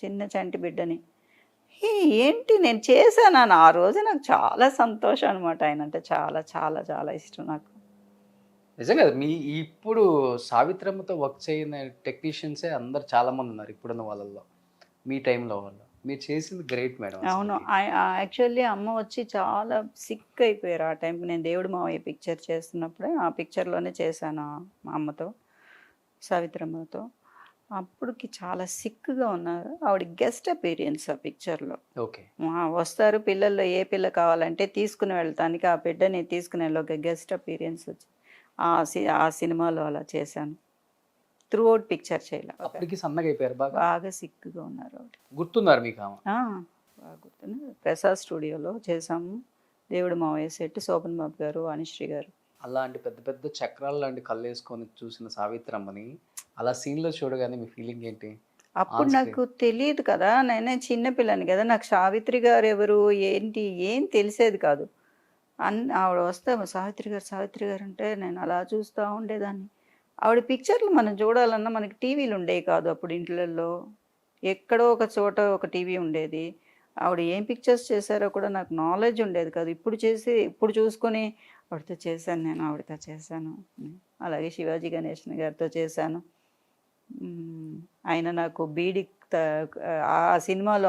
చిన్న చంటి బిడ్డని. ఏంటి నేను చేశాను ఆ రోజు. నాకు చాలా సంతోషం అనమాట. ఆయన అంటే చాలా చాలా చాలా ఇష్టం నాకు. నిజంగా మీ ఇప్పుడు సావిత్రమ్మతో వర్క్ చేయని టెక్నీషియన్సే అందరు చాలా మంది ఉన్నారు ఇప్పుడున్న వాళ్ళల్లో. మీ టైంలో వాళ్ళు మీరు చేసింది గ్రేట్ మేడం. అవును. యాక్చువల్లీ అమ్మ వచ్చి చాలా సిక్ అయిపోయారు ఆ టైంకి. నేను దేవుడు మావయ్య పిక్చర్ చేస్తున్నప్పుడే ఆ పిక్చర్లోనే చేశాను మా అమ్మతో, సావిత్రమ్మతో. అప్పటికి చాలా సిక్గా ఉన్నారు. ఆవిడ గెస్ట్ అపీరియన్స్ ఆ పిక్చర్లో. ఓకే. వస్తారు పిల్లల్లో ఏ పిల్ల కావాలంటే తీసుకుని వెళ్తానికి ఆ బిడ్డని తీసుకుని వెళ్ళి ఒక గెస్ట్ అపీరియన్స్ వచ్చి ఆ సినిమాలో అలా చేశాను. త్రూ అవుట్ పిక్చర్ చేయలే. అప్పటికి సన్నగా అయిపోయారు బాగా. బాగా సిక్గా ఉన్నారు ఆవిడ. గుర్తున్నారు మీకు ఆమె? బాగా గుర్తుంది. ప్రసాద్ స్టూడియోలో చేసాము. దేవుడు మావయ్య సెట్, శోభన్ బాబు గారు, అనుశ్రీ గారు. అలాంటి పెద్ద పెద్ద చక్రాలు లాంటి కళ్ళు వేసుకొని చూసిన సావిత్రమ్మని అలా సీన్లో చూడగానే మీ ఫీలింగ్ ఏంటి? అప్పుడు On నాకు తెలియదు కదా, నేనే చిన్న పిల్లని కదా, నాకు సావిత్రి గారు ఎవరు ఏంటి ఏం తెలిసేది కాదు. ఆవిడ వస్తే సావిత్రి గారు అంటే నేను అలా చూస్తూ ఉండేదాన్ని. ఆవిడ పిక్చర్లు మనం చూడాలన్నా మనకి టీవీలు ఉండేవి కాదు అప్పుడు ఇంట్లలో. ఎక్కడో ఒక చోట ఒక టీవీ ఉండేది. ఆవిడ ఏం పిక్చర్స్ చేశారో కూడా నాకు నాలెడ్జ్ ఉండేది కాదు. ఇప్పుడు చూసుకొని ఆవిడతో చేశాను, నేను ఆవిడతో చేశాను. అలాగే శివాజీ గణేశన్ గారితో చేశాను. ఆయన నాకు బీడి ఆ సినిమాలో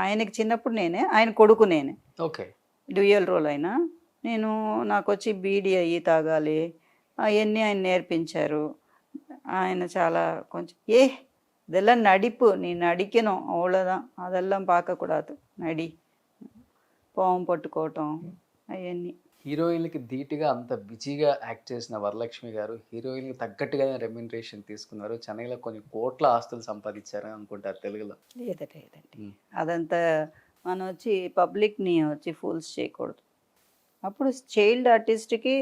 ఆయనకి చిన్నప్పుడు ఆయన కొడుకు నేనే. ఓకే. డ్యూయల్ రోల్ అయినా నాకు వచ్చి బీడి అయ్యి తాగాలి అవన్నీ ఆయన నేర్పించారు. ఆయన చాలా కొంచెం இதெல்லாம் நடிப்பு, நீ நடிக்கணும் அவ்வளோதான், அதெல்லாம் பார்க்கக்கூடாது, నడి పాము పట్టుకోవటం అవన్నీ. హీరోయిన్లకి ధీటుగా అంత బిజీగా యాక్ట్ చేసిన వరలక్ష్మి గారు హీరోయిన్కి తగ్గట్టుగానే రెమ్యునరేషన్ తీసుకున్నారు. చెన్నైలో కొన్ని కోట్ల ఆస్తులు సంపాదించారని అనుకుంటారు తెలుగులో. లేదండి, అదంతా మనం వచ్చి పబ్లిక్ని వచ్చి ఫూల్స్ చేయకూడదు. అప్పుడు చైల్డ్ ఆర్టిస్ట్కి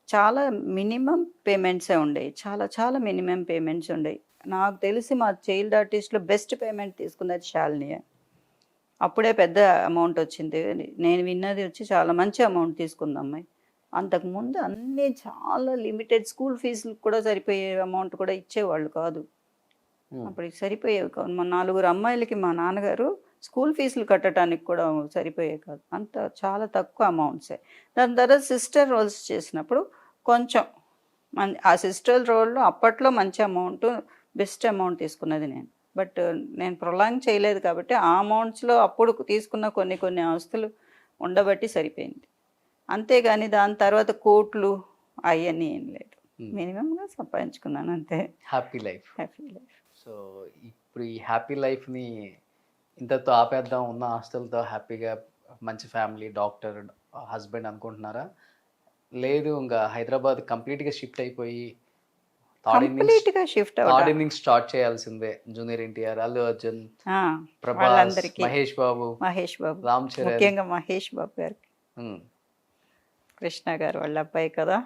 చాలా మినిమం పేమెంట్సే ఉండేవి, చాలా చాలా మినిమం పేమెంట్స్ ఉండేవి. నాకు తెలిసి మా చైల్డ్ ఆర్టిస్ట్లో బెస్ట్ పేమెంట్ తీసుకున్నది శాలిని. అప్పుడే పెద్ద అమౌంట్ వచ్చింది. నేను విన్నది వచ్చి చాలా మంచి అమౌంట్ తీసుకుంది అమ్మాయి. అంతకుముందు అన్నీ చాలా లిమిటెడ్, స్కూల్ ఫీజులకు కూడా సరిపోయే అమౌంట్ కూడా ఇచ్చేవాళ్ళు కాదు. అప్పటికి సరిపోయేవి కాదు. మా 4 అమ్మాయిలకి మా నాన్నగారు స్కూల్ ఫీజులు కట్టడానికి కూడా సరిపోయేవి కాదు. అంత చాలా తక్కువ అమౌంట్సే. దాని తర్వాత సిస్టర్ రోల్స్ చేసినప్పుడు కొంచెం ఆ సిస్టర్ రోల్లో అప్పట్లో మంచి అమౌంట్, బెస్ట్ అమౌంట్ తీసుకున్నది నేను. బట్ నేను ప్రొలాంగ్ చేయలేదు కాబట్టి ఆ అమౌంట్స్లో అప్పుడు తీసుకున్న కొన్ని ఆస్తులు ఉండబట్టి సరిపోయింది. అంతేగాని దాని తర్వాత కోట్లు అవన్నీ ఏం లేదు. మినిమంగా సంపాదించుకున్నాను అంతే. Happy life. సో ఇప్పుడు ఈ హ్యాపీ లైఫ్ని ఇంతతో ఆపేద్దాం, ఉన్న ఆస్తులతో హ్యాపీగా మంచి ఫ్యామిలీ, డాక్టర్, హస్బెండ్ లేదు ఇంకా హైదరాబాద్ కంప్లీట్గా షిఫ్ట్ అయిపోయి థర్డ్ ఇన్నింగ్స్ స్టార్ట్ చేయాల్సిందే. జూనియర్ ఎన్టీఆర్, అల్లు అర్జున్, ప్రభాస్, మహేష్ బాబు, రామ్ చరణ్, ముఖ్యంగా మహేష్ బాబు గారికి, కృష్ణ గారు వాళ్ళ అబ్బాయి కదా,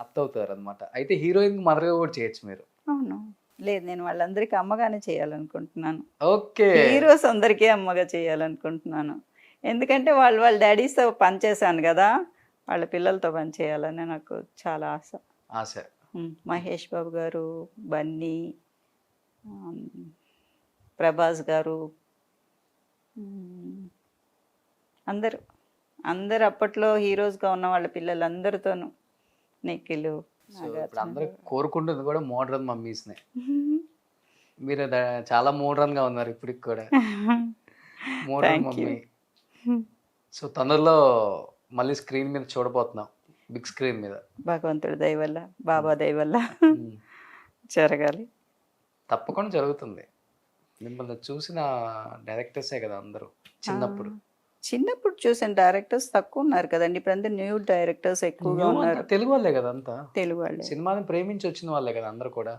అవుతారు అనమాట. అయితే హీరోయిన్ మదర్గా కూడా చేయొచ్చు మీరు? అవును. లేదు, నేను వాళ్ళందరికీ అమ్మగానే చేయాలనుకుంటున్నాను. ఓకే. హీరోస్ అందరికీ అమ్మగా చేయాలనుకుంటున్నాను. ఎందుకంటే వాళ్ళ డాడీస్తో పనిచేశాను కదా, వాళ్ళ పిల్లలతో పనిచేయాలని నాకు చాలా ఆశ. మహేష్ బాబు గారు, బన్నీ, ప్రభాస్ గారు, అందరు అప్పట్లో హీరోస్గా ఉన్న వాళ్ళ పిల్లలందరితోనూ, నిఖిల్, అందరూ కోరుకుంటుంది కూడా మోడ్రన్ మమ్మీస్నే. మీరు చాలా మోడ్రన్గా ఉన్నారు ఇప్పటికి కూడా. Modern mummy. సో తొందరలో మళ్ళీ స్క్రీన్ మీద చూడబోతున్నాం, బిగ్ స్క్రీన్ మీద. భగవంతుడి దయ వల్ల, బాబా దయ వల్ల జరగాలి. తప్పకుండా జరుగుతుంది. మిమ్మల్ని చూసిన డైరెక్టర్సే కదా అందరూ చిన్నప్పుడు చూసిన డైరెక్టర్స్ తక్కువ ఉన్నారు కదండి. ఇప్పుడు అందరు న్యూ డైరెక్టర్స్ ఎక్కువగా ఉన్నారు. తెలుగు వాళ్ళే కదా అంతా, తెలుగు వాళ్ళే. సినిమాని ప్రేమించి వచ్చిన వాళ్ళే కదా అందరూ కూడా.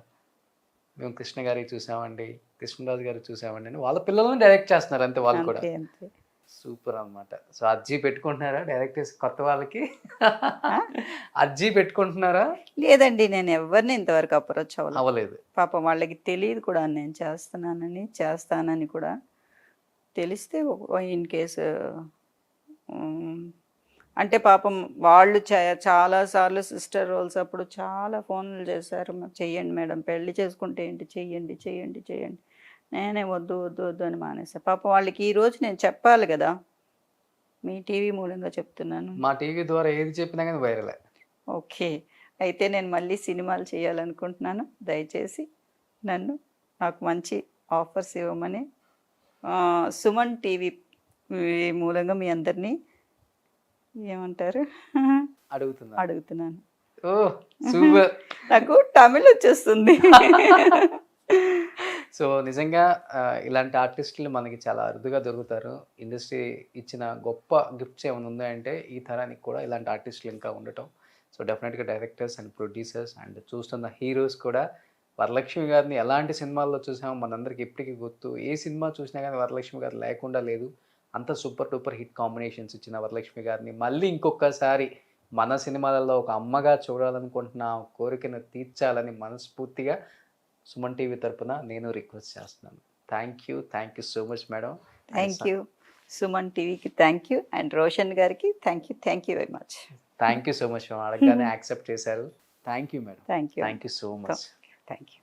మేము కృష్ణ గారికి చూసామండి, కృష్ణరాజు గారికి చూసామండి అని వాళ్ళ పిల్లలను డైరెక్ట్ చేస్తున్నారు అంతే వాళ్ళు కూడా. సూపర్ అన్నమాట. సో అర్జీ పెట్టుకుంటున్నారా డైరెక్టర్స్ కొత్త వాళ్ళకి? అర్జీ పెట్టుకుంటున్నారా? లేదండి, నేను ఎవరిని ఇంతవరకు అప్రోచ్ అవ్వలేదు. పాపం వాళ్ళకి తెలియదు కూడా నేను చేస్తానని కూడా. తెలిస్తే ఇన్ కేసు అంటే పాపం వాళ్ళు చాలాసార్లు సిస్టర్ రోల్స్ అప్పుడు చాలా ఫోన్లు చేశారు, చెయ్యండి మేడం, పెళ్లి చేసుకుంటే ఏంటి, చెయ్యండి. నేనే వద్దు అని మానేసాను. పాపం వాళ్ళకి ఈరోజు నేను చెప్పాలి కదా, మీ టీవీ మూలంగా చెప్తున్నాను. మా టీవీ ద్వారా ఏది చెప్పినా కానీ వైరలే. ఓకే, అయితే నేను మళ్ళీ సినిమాలు చేయాలనుకుంటున్నాను. దయచేసి నాకు మంచి ఆఫర్స్ ఇవ్వమని సుమన్ టీవీ మూలంగా మీ అందరినీ ఏమంటారు అడుగుతున్నాను. నాకు తమిళ్ వచ్చేస్తుంది. సో నిజంగా ఇలాంటి ఆర్టిస్టులు మనకి చాలా అరుదుగా దొరుకుతారు. ఇండస్ట్రీ ఇచ్చిన గొప్ప గిఫ్ట్స్ ఏమైనా ఉన్నాయంటే ఈ తరానికి కూడా ఇలాంటి ఆర్టిస్టులు ఇంకా ఉండటం. సో డెఫినెట్గా డైరెక్టర్స్ అండ్ ప్రొడ్యూసర్స్ అండ్ చూస్తున్న హీరోస్ కూడా వరలక్ష్మి గారిని ఎలాంటి సినిమాల్లో చూసామో మనందరికి ఇప్పటికీ గుర్తు. ఏ సినిమా చూసినా కానీ వరలక్ష్మి గారు లేకుండా లేదు. అంత సూపర్ డూపర్ హిట్ కాంబినేషన్స్ ఇచ్చిన వరలక్ష్మి గారిని మళ్ళీ ఇంకొకసారి మన సినిమాలలో ఒక అమ్మగా చూడాలనుకుంటున్న ఆ కోరికను తీర్చాలని మనస్ఫూర్తిగా సుమన్ టీవీ తరపున నేను రిక్వెస్ట్ చేస్తున్నాను. Thank you so much madam. Thank you. Suman టీవీకి థ్యాంక్ యూ అండ్ రోషన్ గారికి thank you very much. Thank you so much madam. అడగగానే యాక్సెప్ట్ చేశారు. Thank you madam. Thank you thank you so much. Thank you.